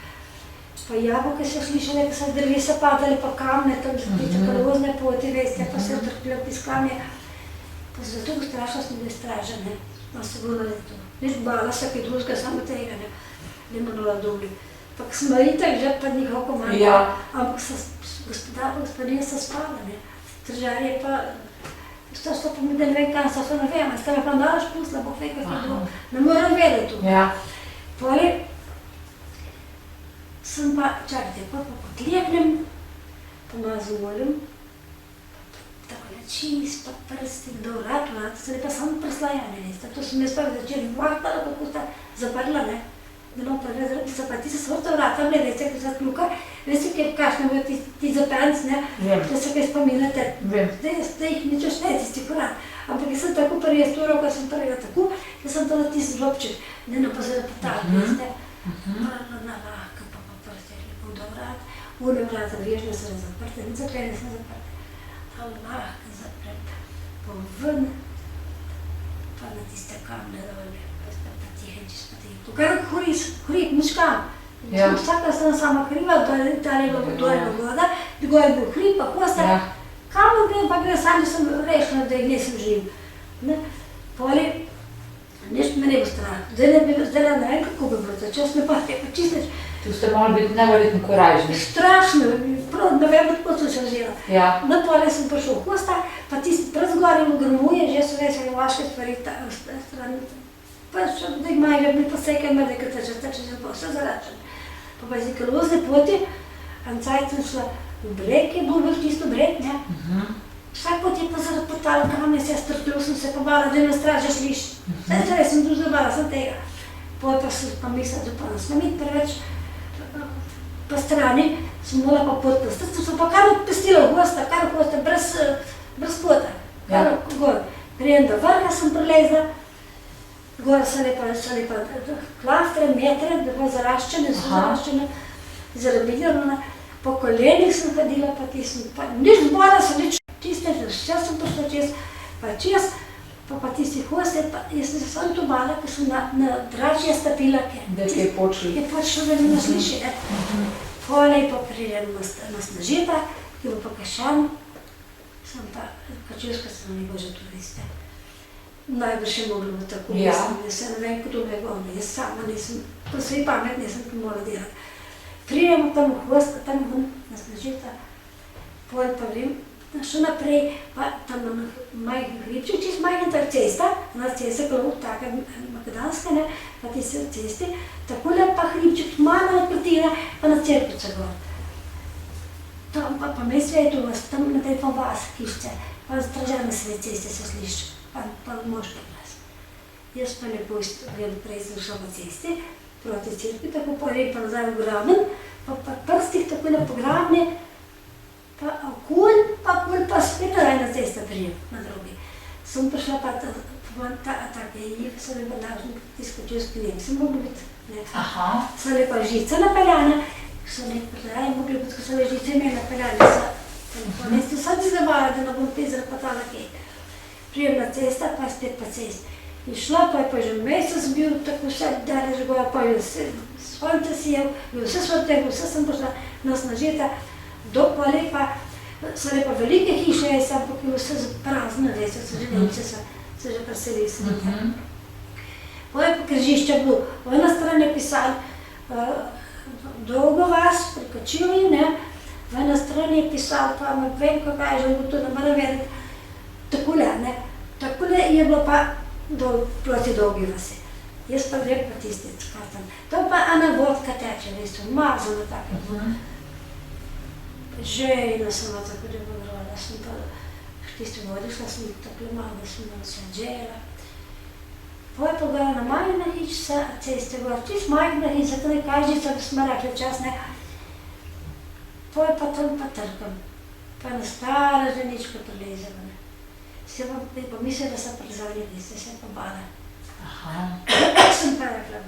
Pa jabolke so slišali, ko so drevesa padali, pa kamne, tam so ti čakalozne poti, veste, pa se utrpila piskamje. Pa zato strašno smo bili stražene, no se bilo na leto. Nič bala se kaj drugega, samo tega, ne manula dobri. Pa ko smo itak že pa njihov komanda, ampak gospodinja so spala, ne. Stražarje pa, što pa mi da ne vem kam, so ne vem, sta me pa nalaš pusla, bo fej kaj bilo, ne moram vedeti tu. Poli, sem pa, čakajte, pa pokleknem, pa malo zamolim, tako čist, pa prsti do vrat, se ne pa samo preslajane, veste, to sem jaz pa začeli vrtala, kako sta zaprla, ne, da no pa se pa ti se svrta vrata, ne, veste, ko se kljuka, veste, kakšne bo ti zapenc, ne, da se kaj spominjate, da jih nič ne, tisti korak, ampak jaz sem tako prvi sturo, ko sem prvega tako, da sem to na tisti žlobček, ne, no pa se zapotali, veste, na lahko, pa prste, lepo do vrat, one vrata vežne so zaprte, nič zaklene so zaprte, a lahko zaprete, pa ven, pa na tiste kamne dolje, pa tihenči smo tiho. Kar horik, nič kam. Vsaka stran sama hriva, dalje je voda, gore je bil hrib, pa kosta. Kam grem, pa grem, sam sem rešila, da jih nisem živ. Poli, nič me ne bo strah. Zdaj ne vem, kako bi bilo, začel sem pa čisto. Tu ste morali biti neverjetno koražni. Strašno, ne vem, kako sem se vzela. Na poli sem prišel v kosta, pa tisti prezgori v grmuje, že so veseli vaše stvari strani. Pa še da imajo, da bi posekaj mrde, kad se že pa vse zaračen. Pa pa iz kalozne poti, ancajt sem šla v breg, je bil čisto breg, ne. Vsak pot je pa zarapotala kamne, se strpil sem se, pa bala, da me straže sliši. Zdaj sem tu zabala, sem tega. Potem pa sem pa mislila, da pa ne smem iti preveč po strani, sem morala pa pot pustiti, sem pa kar odpustila v gosta, brez pota, kar gor. Prijem do vrha sem prilezla, gor so lepa klaftre, metre, da bo zaraščene, zarabirana. Po kolenih sem hodila, pa tisem, pa nič zbora sem nič čiste, vse sem prišla čez, pa čez, pa tisti hoste, pa jaz sem se sam tu bala, ko sem na dražje stopila, da je počeli. Je počelo, da mi ne sliši, ne. Polej pa prijem na snažita, ki bo pa kašan, sem pa, kačuška sem ne bože turiste. Najbrž je moglo biti tako, jaz ne vem, kdo me goni, jaz sama nisem, po svoji pamet nisem to morala delati. Prijemo tam v hvost, tam na snažita, pol pa vrem, še naprej, pa tam na majhen hribček, čist majhen tak cesta, na cesta, kot taka makedanska, ne, pa tiste ceste, takole pa hribček, malo odprtina, pa na cerkvica gor. Tam pa me svetulost, tam na tej pa vas, kišče, pa stražane sve ceste se sliši. Pa moški glas. Jaz pa lepo prej sem šla po cesti, proti cerkvi, tako pojem pa nazaj v graben, pa prstih tako na pograbne, pa okol, pa spet nazaj na cesta prijem, na drugi. Sem prišla pa take jive, so lepa dažni izkočil s kljem, sem mogla biti, ne. So lepa žica napeljana, so lepa mogla biti, ko so le žice imeli napeljane, telefon. Jaz ti sad izgavala, da ne bom te zrepatala kaj. Prijem na cesta, pa spet po cesti. In šla, pa je pa že mesec bil, tako vse daleč gor, pa je sonce sijel, je vse svetego, vse sem pošla na snažita, do pole pa, so lepa velike hiše, jaz ampak je vse prazno, veste, so že Nemci se že preselili sveta. Poje pa križišče bilo, v ena stran je pisal Dolgo vas, preko Čivlji, ne, v ena stran je pisal, pa ne vem, kaj je že, to ne moram vedeti, takole, ne, takole je bilo pa proti Dolgi vasi. Jaz pa grem pa tisti, kar tam. To pa ena vodka teče, veste, mazano tako. Žejno sem jo tako revolirala, sem pa v tisti vodi šla, sem tako malo, sem se žejela. Poje pa ga na majhna hičica, ceste gor, čisto majhna hičica, tudi každica, bi smo rekli včas, ne. Poje pa tam pa trkam, pa ena stara ženička prileze, ne. Se pa mislila, da sem prizavljena, veste, se pa bala. Sem pa rekla,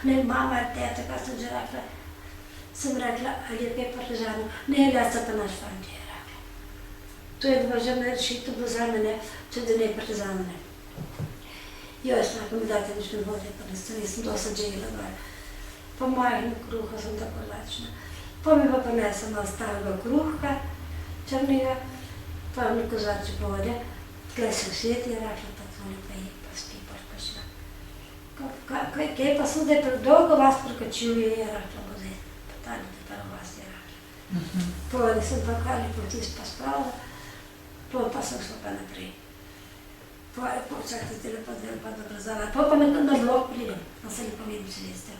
ne, mama je teta, kaj sem že rekla. Sem rekla, ali je kaj partizanov? Ne, jaz pa naš fant je rekla. To je bilo že rešitev, bilo za mene, če da ne partizanov ne. Jo, jaz lahko mi dajte nič ne vode, pa nisem dosta željela gor. Pa majhno kruha sem tako lačna. Pa mi pa prinesla malo starega kruhka, črnega, pa mi kozarček vode. Tle sosed je rekla, pa tole pa je, pa spi, pa šla. Kaj pa sem zdaj predolgo vas prekočil, je rekla, bo zdaj. Tali te prvo vas je rekla. Povedi sem pa kar je potisk pa spravila, pa sem šla pa naprej. Čakajte, tele pa zdaj pa dobro zala. Pa na blok pridem, na se lepo vidim, če veste.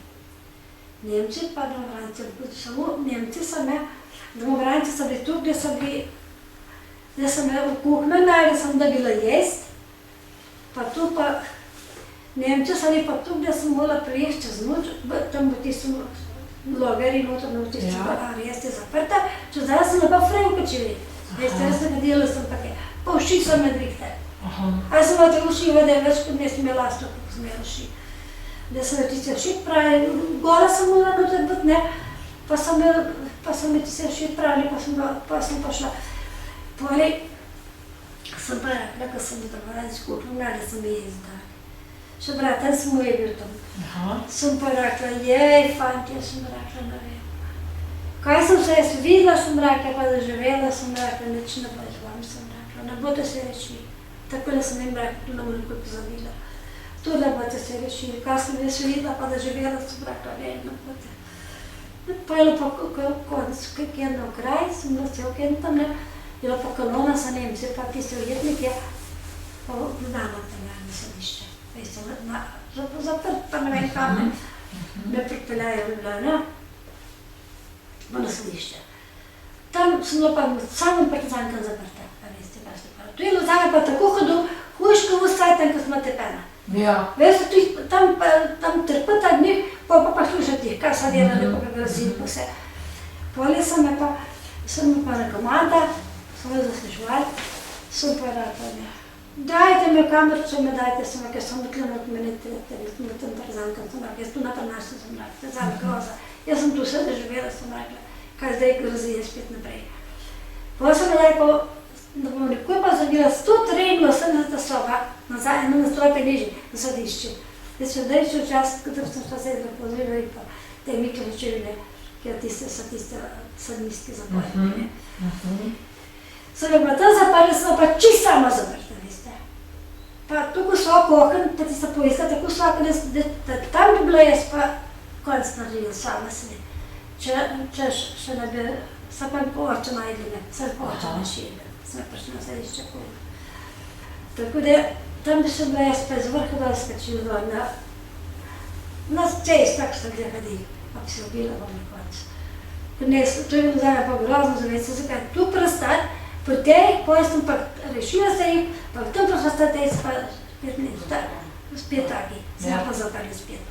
Nemci pa domobranci, samo Nemci so me, domobranci so bili tu, gdje so bili, gdje so me v kuhme najde, sem dobila jest, pa tu pa, Nemci so bili pa tu, gdje sem morala prijeti čez noč, tam bo tisto logeri noter, no tisto arest je zaprta, čez dan sem lepa frejka čili. Veste, jaz sem delala sem pa kaj, pa uši so me dvigte. A jaz sem imela te uši, vede, več kot ne sem imela lasto, kako sem imela uši. Da sem jo tiste uši pravili, gola sem morala noter biti, ne, pa sem mi tiste uši pravili, pa sem pa šla. Poleg sem pa rekla, ko sem mi dobro skupila, da sem mi jezdala. Še bratan sem mu je bil tam. Sem pa rekla, jej, fantje, sem rekla, ne vem. Kaj sem se jaz videla, sem rekla, pa zaživela, sem rekla, nič ne bo z vami, sem rekla, ne boste se rešili. Tako da sem jim rekla, tu ne bom pozabila. Tu ne boste se rešili. Kaj sem jaz videla, pa zaživela, sem rekla, ne boste. Pa je lepo konc, kak je na kraj, sem bila cel ken tam, ne, je lepo kolona sa Nemci, pa tisti ujetnik je, pa Ljubljana tam je na sedišče. Veste, zaprt, pa ne vem kam, me pripeljajo v Ljubljana, na sedišče. Tam sem bila pa samim partizankam zaprta, pa veste, pa ste pa. Tu je Lozana pa tako hodil, huško v sajten, ko smo tepena. Veste, tam trpeta dni, pa slušati, kaj so delali, pa glasili pa vse. Polje sem me pa rekomanda, sem me zaslišovali, sem pa rekla, ne. Dajte me kamerco, me dajte, sem rekla, sem rekla, mene tem partizankam, sem rekla, jaz tu naprnašla, sem rekla, zame groza. Jaz sem tu vse doživela, sem rekla, kaj zdaj grozi je spet naprej. Potem sem rekla, da bom nikoli pa zavila 183 soba, nazaj, eno nastrojpe nižje, na sadišče. Jaz sem dejčil čas, katero sem šla sedla pozivila in pa te Miklovičevine, ker so tiste sadnistke zapojene. Sem rekla, tam zaprli smo pa čisto sama zaprta, veste. Pa tu visoko okn, pa tista povesta, tako visoko, da tam bi bila jaz pa konc naredila sama se. Če še ne bi, sem pa povrče najdli, ne, sem povrče našila, sem prišla na sedišče povila. Tako da, tam bi še bila jaz pa iz vrha dol skačila dol na cest, tako sem gdje hodila, pa bi se ubila bom na koncu. To je bilo zame pa grozno zavesti, zakaj tu prestati, po tej, potem sem pa rešila se jih, pa v tem prestati tej spet taki, se pa zaprli spet.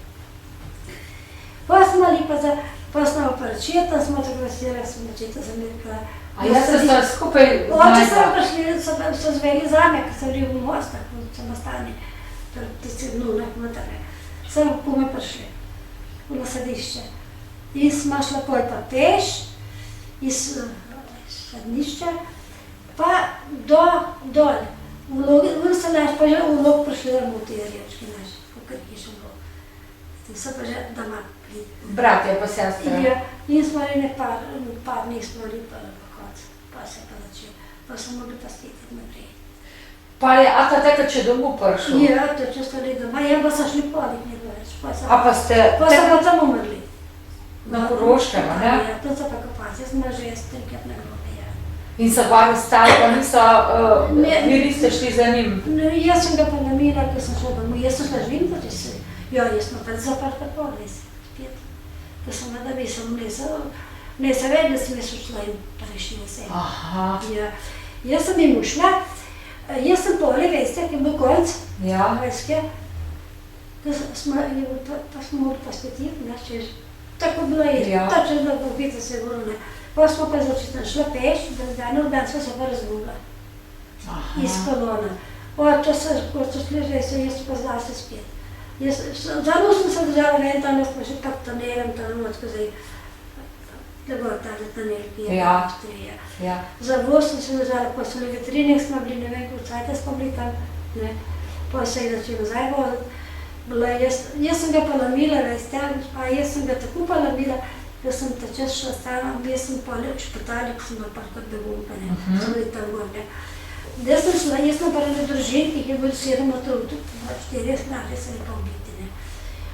Potem smo ali pa potem smo operačila, tam smo tako vesela, sem očeta zamirkala. A jaz se sta skupaj znajdla? Oče sem prišli, so zveli zame, ko sem bili v Mostah, v samostani, tisti dnevnak noter. Sem kume prišli v sadišče. In smo šla pol pa peš iz sadišča Pa dol. Vun să lași pe un loc pe și la multe rečki naši, po Krkišem bilo. So pa že doma bili. Bratje pa sestre. Ja, in smo imeli par dni smo bili pa konc, pa se pa začeli. Pa smo mogli pa stiti naprej. Pa je ata teka če domov prišel? Ja, to če ste bili doma. Ja, pa so šli polik nekdo reč. A pa ste... Pa so pa tam umrli. Na Koroškem, a ne? Ja, to so pa kopali. Jaz sem že trikrat na grobi, ja. In so vam stali, pa niso... Vi niste šli za njim? Jaz sem ga pa namira, ko sem šla domov. Jaz sem šla živim, pa če se... Ja, jaz smo pa zaprta polis. Spet. Ko sem da bi sem ne se vedela, sem jaz šla in prešli vse. Aha. Ja. Jaz sem jim ušla. Jaz sem poli, veste, ki je bil konc. Ja. Veste, pa smo mogli pa spet iti, ne, češ. Tako bilo je, točno je bilo pobito se bilo, ne. Pa smo pa začetno šla peš, dan smo se pa razgubila. Iz kolona. Če so šli že, jaz pa zdaj se spet. Zelo sem se držala ven, tam pa še tak tunelem, tam notko zdaj, da bo tale tunel, ki je pa Avstrija. Ja. Za voz sem se držala, pa so v vetrinih smo bili, ne vem, kot cajta smo bili tam, ne. Pa se je začel nazaj voziti. Jaz sem ga pa lamila, veste, pa jaz sem ga tako pa lamila, da sem ta čas šla stala, jaz sem pa v špitali, ko sem bila pa kot begunka, ne, sem bili tam gor, ne. Jaz sem pa na družinki, ki je bil 7 otrok, tudi 4 snage se je pa ubiti, ne.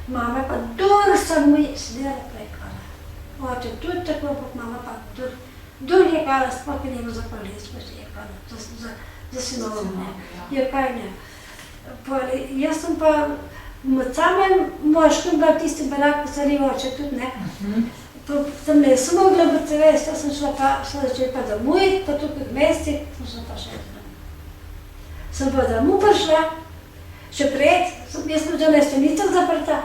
Mama pa dor sem mi sedela prekala. Oče tudi tako, pa mama pa dor je kala, sploh je njemu za koles, pa še je kala, za sinovom, ne. Je kaj ne. Jaz sem pa med samim moškim bila v tistem baraku, stari oče tudi, ne. Tam ne sem mogla biti vest, sem šla pa, sem začela pa domov, pa tukaj v mesti, sem šla pa še domov. Sem pa domov prišla, še pred, jaz sem bila na stenicah zaprta,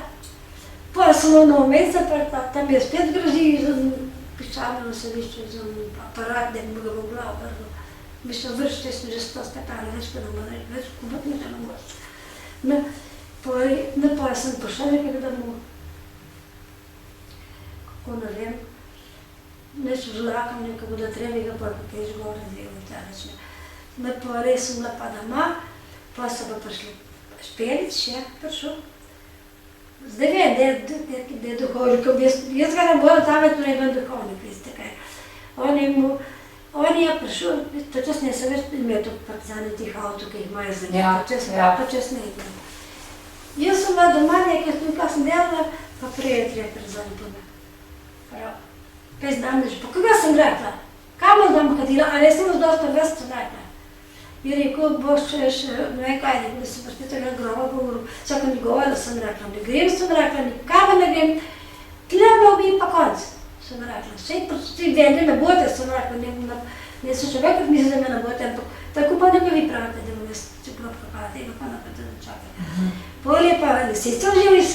pa sem na omet zaprta, tam je spet grozi, piščano na središču, aparat, da bi ga v glavo vrlo. Mišla vršite, sem že 100 stepali, več pa ne morem, več kubat mi ne morem. Pa sem prišla nekaj domov. Kako ne vem, neč vlakam nekako do Trebiga, pa kaj že gore zdaj, taleč ne. Pa res sem bila pa doma, pa so pa prišli Špelic še prišel. Zdaj vem, da je duhovnik, jaz ga ne bodo tam, to ne vem duhovnik, veste kaj. On je prišel, to čas ne sem več imel to partizane tih avto, ki jih imajo za njega, to čas ne imel. Jaz sem bila doma nekaj, kaj sem delala, pa prijatelja partizane po me. Prav, 5 dan pa koga sem rekla? Kam bom hodila, ali jaz sem vas dosta vest sem rekla. Je rekel, boš še, ne vem kaj, da sem pa spet tega groba govoril, vsako njegova, da sem rekla, ne grem, sem rekla, nikamo ne grem, tle bo bi pa konc, sem rekla. Vsi vedeli ne bote, sem rekla, ne so še vekrat misli, da me ne bote, ampak tako pa nekaj vi pravite, da bom jaz čeplop kapala, tega pa naprej da čakaj. Pol je pa lisica živi,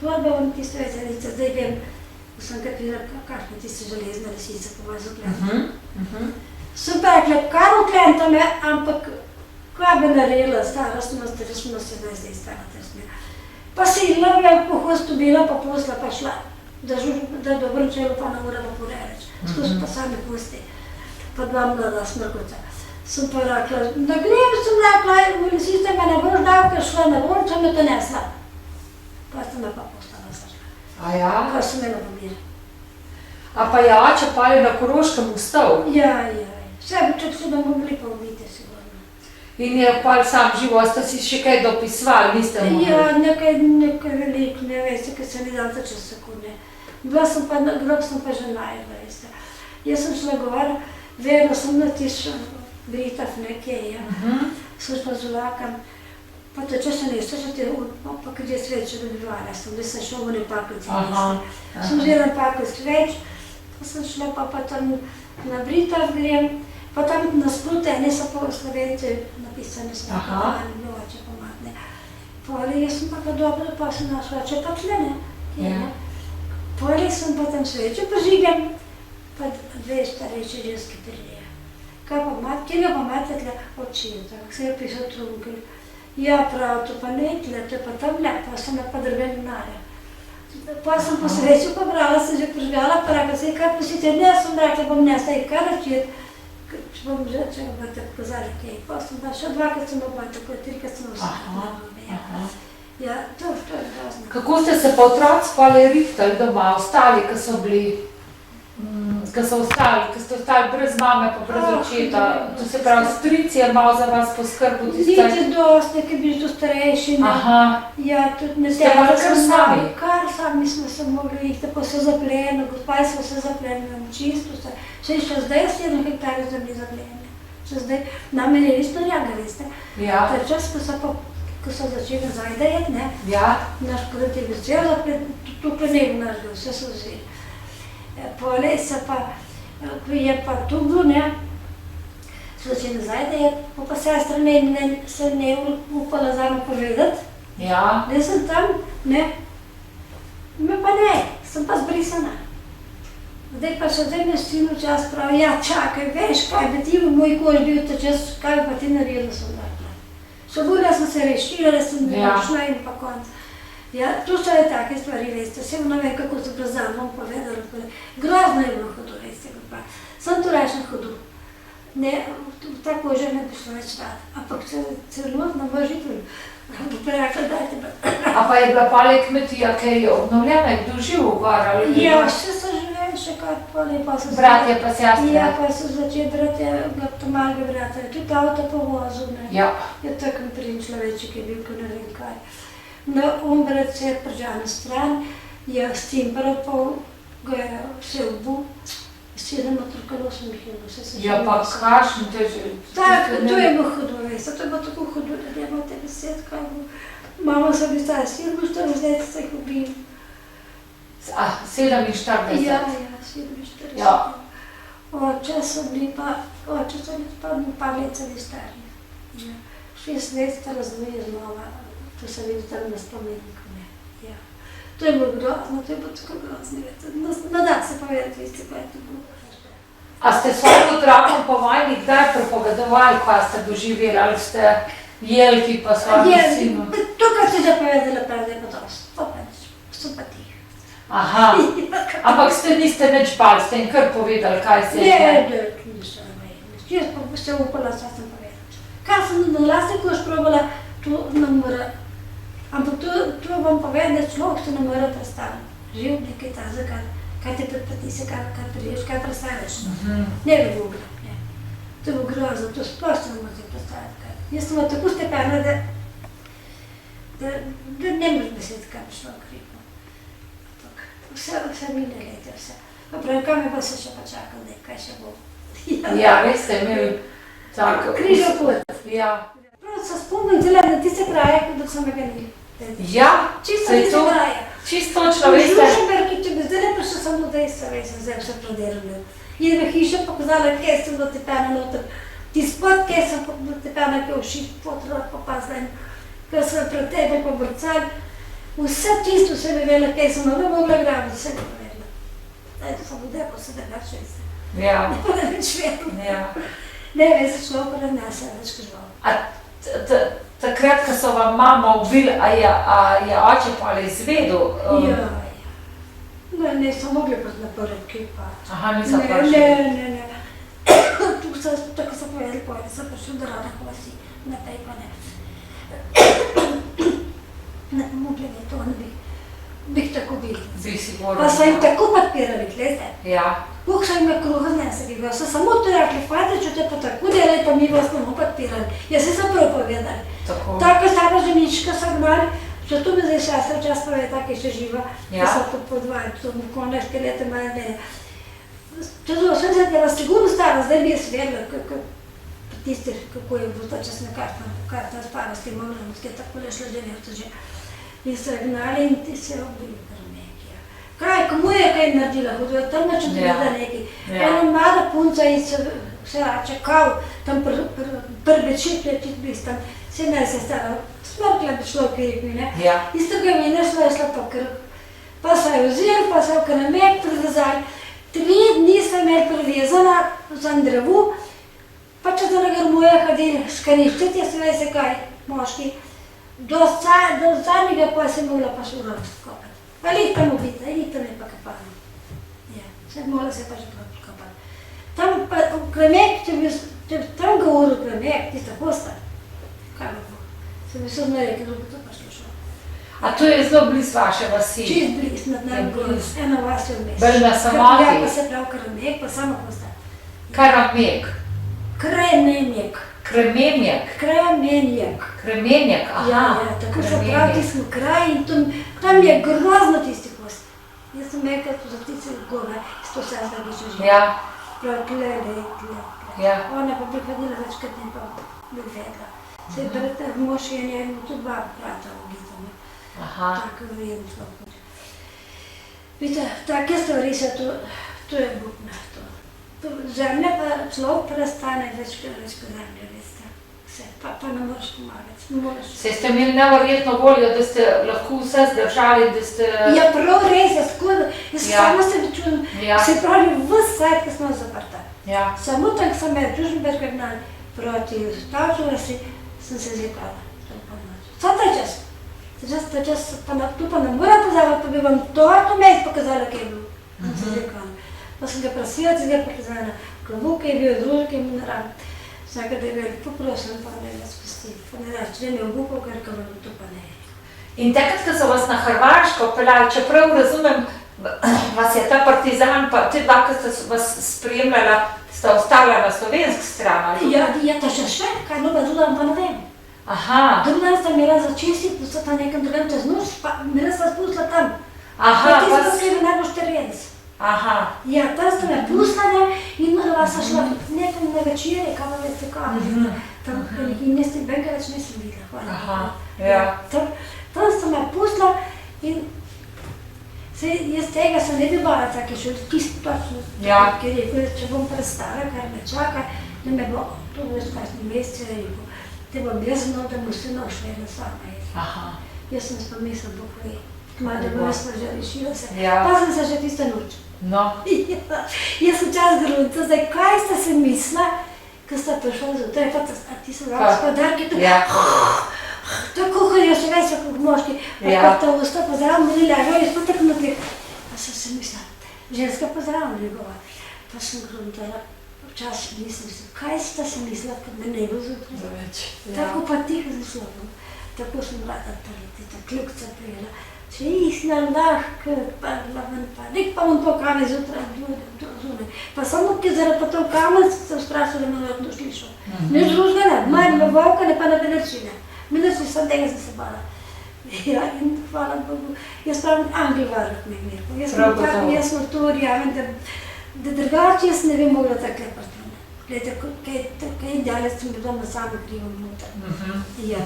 pol bo on tisto več lisica, zdaj vem, ko sem kak videla, kakšna tista železna lisica, ko vas oklen. Sem pa rekla, kar oklen me, ampak kva bi naredila starostnost, resnost je zdaj stara tresme. Pa si je lovila po hostu bila, pa posla pa šla, da dobro čelo pa ne mora pa poreč. Skozi pa sami hosti, pa 2 mlada smrkovca. Sem pa rekla, da grem, sem rekla, v lisice me ne boš dal, ker šla ne bom, če me to nesla. Pa sem me pa postala srčka. A ja? Pa sem imela pomir. A pa je oče pa je na Koroškem ustal? Ja. Vse, če so da mogli pa ubiti, sigurno. In je pa sam živo, ste si še kaj dopisvali, niste mogli? Ja, nekaj veliko, ne veste, ker se ni dal ta čas sekunde. Bila sem pa, grob sem pa že najedla, veste. Jaz sem šla gor, vedela sem na tiš Britav nekje, ja. Sem šla z vlakom, pa to čas se niste, pa kad je svet še dobivala, da sem šla v nepaklici. Sem žela nepaklici več, pa sem šla pa tam na Britav grem, pa tam nasprute, ne so pa Slovenci napisane, so pa oče pomatne. Poli jaz sem pa dobro, pa sem našla oče pa tle, ne. Poli sem pa tam sveče požigam, pa 2 starejše ženske pridejo. Kaj pa mat, kjega pa mate tle očijo, tako se je pisal trunkelj. Ja, prav, to pa ne tle, to je pa tam le, pa sem pa drveni narja. Pa sem po sreču pobrala, sem že požgala, pa rekla se, kaj posite, ne, sem rekla, bom nesla jih kar očit, če bom že, če boste pokazali kaj. Pa sem pa še dvakrat sem bila tako, trikrat sem vsega. Ja, to je grozno. Kako ste se pa otroci pali rihtali doma, ostali, ki so bili, ki ste ostali brez mame pa brez očeta? To se pravi, stric je malo za vas poskrbel tiste? Niti dosti, ki bi to starejši, ne. Ja, tudi ne Ste pa kar sami? Kar sami smo se mogli jih, tako so zapljeni, gospodi smo se zapljeni na čisto se. Še zdaj 7 hektarjev zemlji zapljeni. Še zdaj, nam je isto njaga, veste. Ja. Ta čas, ko so začeli nazaj dajeti, ne. Ja. Naš korat je bil cel zapljeni, tukaj ne bi naš bil, vse so vzeli. Pole se pa, ko je pa tu bilo, ne, so začeli nazaj dajeti, pa sestra se ne upala zame povedati. Ja. Da sem tam, ne, me pa ne, sem pa zbrisana. Zdaj pa še zdaj me sin včas pravi, ja čakaj, veš kaj, da ti v moj kož bil ta čas, kaj pa ti naredil, da sem rekla. Sobula sem se rešila, da sem močna in pa konc. Ja, tu so je take stvari, veste, vsem ne vem, kako so brazam povedali, grozno je bilo hodo, veste, pa. Sem tu rečna hodo. Ne, ta koža ne bi šla več rad, ampak celo ne bo žitelj. A pa je bila pale kmetija, kaj je obnovljena, je kdo živ v Var ali? Ja, vse so živeli še kar pole, pa so bratje pa sestre? Ja, pa so začeli bratje, malega brata, tudi avto povozil, ne. Ja. Je tako prin človeček je bil, ko ne vem kaj. No, brat se je pržal na stran, je s tim prav ga je vse ubil, 7 otrokalo sem jih imel, vse se že. Ja, pa kakšen težje? Tak, to je bilo hudo, veste, to je bilo tako hudo, da ne bo te besed, kaj bo. Mama so bi stala 47 let, se jih ubil. 47? Ja, 47. Ja. Oče so bili pa par let so bili stari. Ja. 6 let sta razvoje znova, to se vidi tam na spomeniku, ne. Ja. To je bilo grozno, to je bilo tako grozno, no da se povedati, veste, kaj je to bilo. A ste svojim otrokom po vojni kdaj propovedovali, kaj ste doživeli, ali ste jelki pa svojim sinom? To, kar ste že povedali, pravda je pa dosti, to pa nič, so pa tih. Aha, ampak niste nič bali, ste jim kar povedali, kaj se je? Ne, nisem povedala, jaz pa se upala, sva sem povedala. Kaj sem na lasne kož probala, to ne mora, ampak to vam povem, da človek se ne mora predstaviti. Živ nekaj tazega, kaj te predpati se, kaj priješ, kaj predstaviš. Ne bi mogla, ne. To bo grozno, to sploh se ne morate predstaviti. Jaz sem tako stepena, da ne moraš besed, kaj bi človek rekel. Vse mine lete, vse. Pa pravi, kam je pa se še pa čakal, ne, kaj še bo. Ja, res ste imeli tako... Križo pot. Ja. Prav se spomnim tele na tiste kraje, kot so me ganili. Ja, čisto tiste kraje. Čisto točno, veste. V Žuženbergi, če bi zdaj ne prišel samo dejstva, veste, zdaj vse prodelali. In me hiša pokazala, kje sem bila tepena noter. Tispod, kje sem bila tepena, kje všit potrla, popazla in kje sem pred tebe pobrcali. Vse tisto se mi vela, kaj sem ne mogla grabiti, vse mi povedala. Daj, to sem bude, ko se drugače veste. Ja. Ne pa da več vedela. Ja. Ne, veste, človek pa ne se več kažval. A takrat, ko so vam mama ubili, a je oče pa ali izvedel? Ja. Ne, so mogli pa na prvi pa. Aha, niso prišli. Ne. Tu so, tako so povedali, so prišli do rada kosi, naprej pa ne. Ne, mogli bi to, ne bi jih tako bili. Bi si bolj. Pa so jim tako podpirali, gledajte. Ja. Bog so jim kruha zneseli, so samo to rekli, fajte, če te pa tako delali, pa mi vas ne bomo podpirali. Jaz se sem prav povedali. Tako. Taka stara ženička so gnali, zato mi zdaj sestra včas pravi, tako je še živa, da so to podvajali, to mu konec škelete imajo ne. To je 80 je vas sigurno stara, zdaj bi jaz vedela, tisti, kako je bilo ta časna karta starosti, moglamosti, tako le šlo že. In so je gnali in ti se obili krmekija. Kaj, komu je kaj naredila, hodo je tam način da nekaj. Ena mlada punca in se rače kao, tam prbeči pletitbis tam, 17 stara, smrkla bi šlo kirikvi, ne. Iz tega mi je šla pa krk. Pa so jo vzeli, pa so jo krmek privezali. 3 dni so imeli privezana za drevu, pa če do nagrmuje hodili škaništiti, se vese kaj, moški. Do zadnjega pa se mogla pa šura kopati. Pa lih tam ubita, in tam je pa kapala. Ja, se mogla se pa že kopati. Tam pa kremek, če tam govoril premek, tista hosta. Kaj bo? Sem bi se znali, ker bo to pač šlo. A to je zelo blizu vaše vasi? Čist blizu, nad nami gor, ena vas je vmes. Bolj na samoti? Ja, pa se pravi Kremek, pa sama hosta. Karamek. Kremenjek. Kremenjek. Kremenjek. Kremenjek, aha. Ja, tako se pravi, ti smo kraj in tam je grozno tisti host. Jaz sem enkrat za tice gore, 170 biče že. Ja. Prav, tle. Ja. Ona pa prihodila večkrat in pa bi vedela. Se je pred mož je njemu tudi dva brata ubita. Aha. Tako vredno slabo. Vidite, take stvari se to je bukna. Zemlja pa človek prestane več kot zemlja, veste. Vse, pa ne moreš pomagati. Se ste imeli neverjetno voljo, da ste lahko vse zdržali, da ste... Ja, prav res, jaz samo se čudim. Ja. Se pravi, ves sajt, ko smo zaprta. Ja. Samo tako sem me Dušenberg gnali proti stavču, da sem se zjekala. Vsa ta čas. Ta čas, tu pa ne moram pozavati, pa bi vam to mest pokazala, kaj je bil. Sem se zjekala. Pa sem ga prosila, da ga pokazala. Klobuk je bil, družek je bil naravno. Vsaka, da je bil, poprosim, pa ne ga spusti. Pa ne daš, če ne obupal, ker kao to pa ne. In takrat, ko so vas na Hrvaško peljali, čeprav razumem, vas je ta partizan, pa te dva, ko ste vas spremljala, sta ostala na slovenski strani? Ja, to še, kaj noga drugam pa ne vem. Aha. Drugam sta mira začistiti, da sta tam nekem drugem čez noč, pa mira sta spustila tam. Aha, pa ti sta sebi najbolj terenc. Aha. Ja, tam sta me pustila in morala sta šla nekom na večerje, kaj pa veste kaj. In benka več nisem videla, hvala. Aha, ja. Tam sta me pustila in jaz tega se ne bi bala, tako je šel tisto točno. Ja. Ker je rekel, če bom prestala, kar me čaka, da me bo, to veš kakšni mesece, je rekel, te bom jaz znal, da bo sino šla jedna sama. Aha. Jaz sem pa mislila, Bog ve, malo da smo že rešila se. Ja. Pa sem se že tista noč. No. Jaz sem čas grunca, zdaj kaj sta se mislila, ko sta prišla zjutraj, pa ti so vrati podarki, tako hodijo še več kot moški, pa ta usta pozdravljam, ne ležajo, jaz pa tako naprej. Pa sem se mislila, ženska pozdravljam njegova. Pa sem gruntala, včasih nisem mislila, kaj sta se mislila, kad me ne bo zjutraj. Tako pa tiho zaslopim, tako sem vrata odprla, ta kljukca prijela. Če jih na dah, pa nek pa on to kame zjutraj, zunaj. Pa samo ki zaradi pa to kame sem strašila, da me vrtno slišal. Nič drugega ne, manj me volka, ne pa ne benečine. Minus sem tega sem se bala. Ja, in hvala Bogu. Jaz pravim, angel varuh me je mirko. Jaz sem to verjamem, da drugače jaz ne bi mogla tako lepati. Gledajte, kaj idealec sem bil doma sami krivom noter. Ja.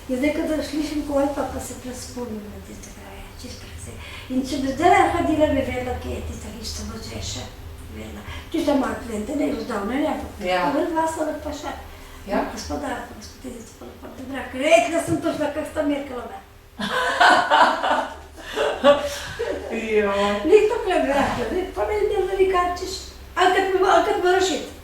In zdaj, kada slišim kol, pa se prespomnim na tiste kraje, čist precej. In če bi zdaj hodila, bi vedela, kje je tista hišca Božeša. Vedela. Tista Marklente, ne rozdavna, ne, pa dva stavek pa še. Ja. Gospodarka, gospodinica, pa draka. Rekla sem to, kak sta Mirkala me. Nik to klebe rekla, pa ne idem, da vi kačiš. Ali kad moraš iti.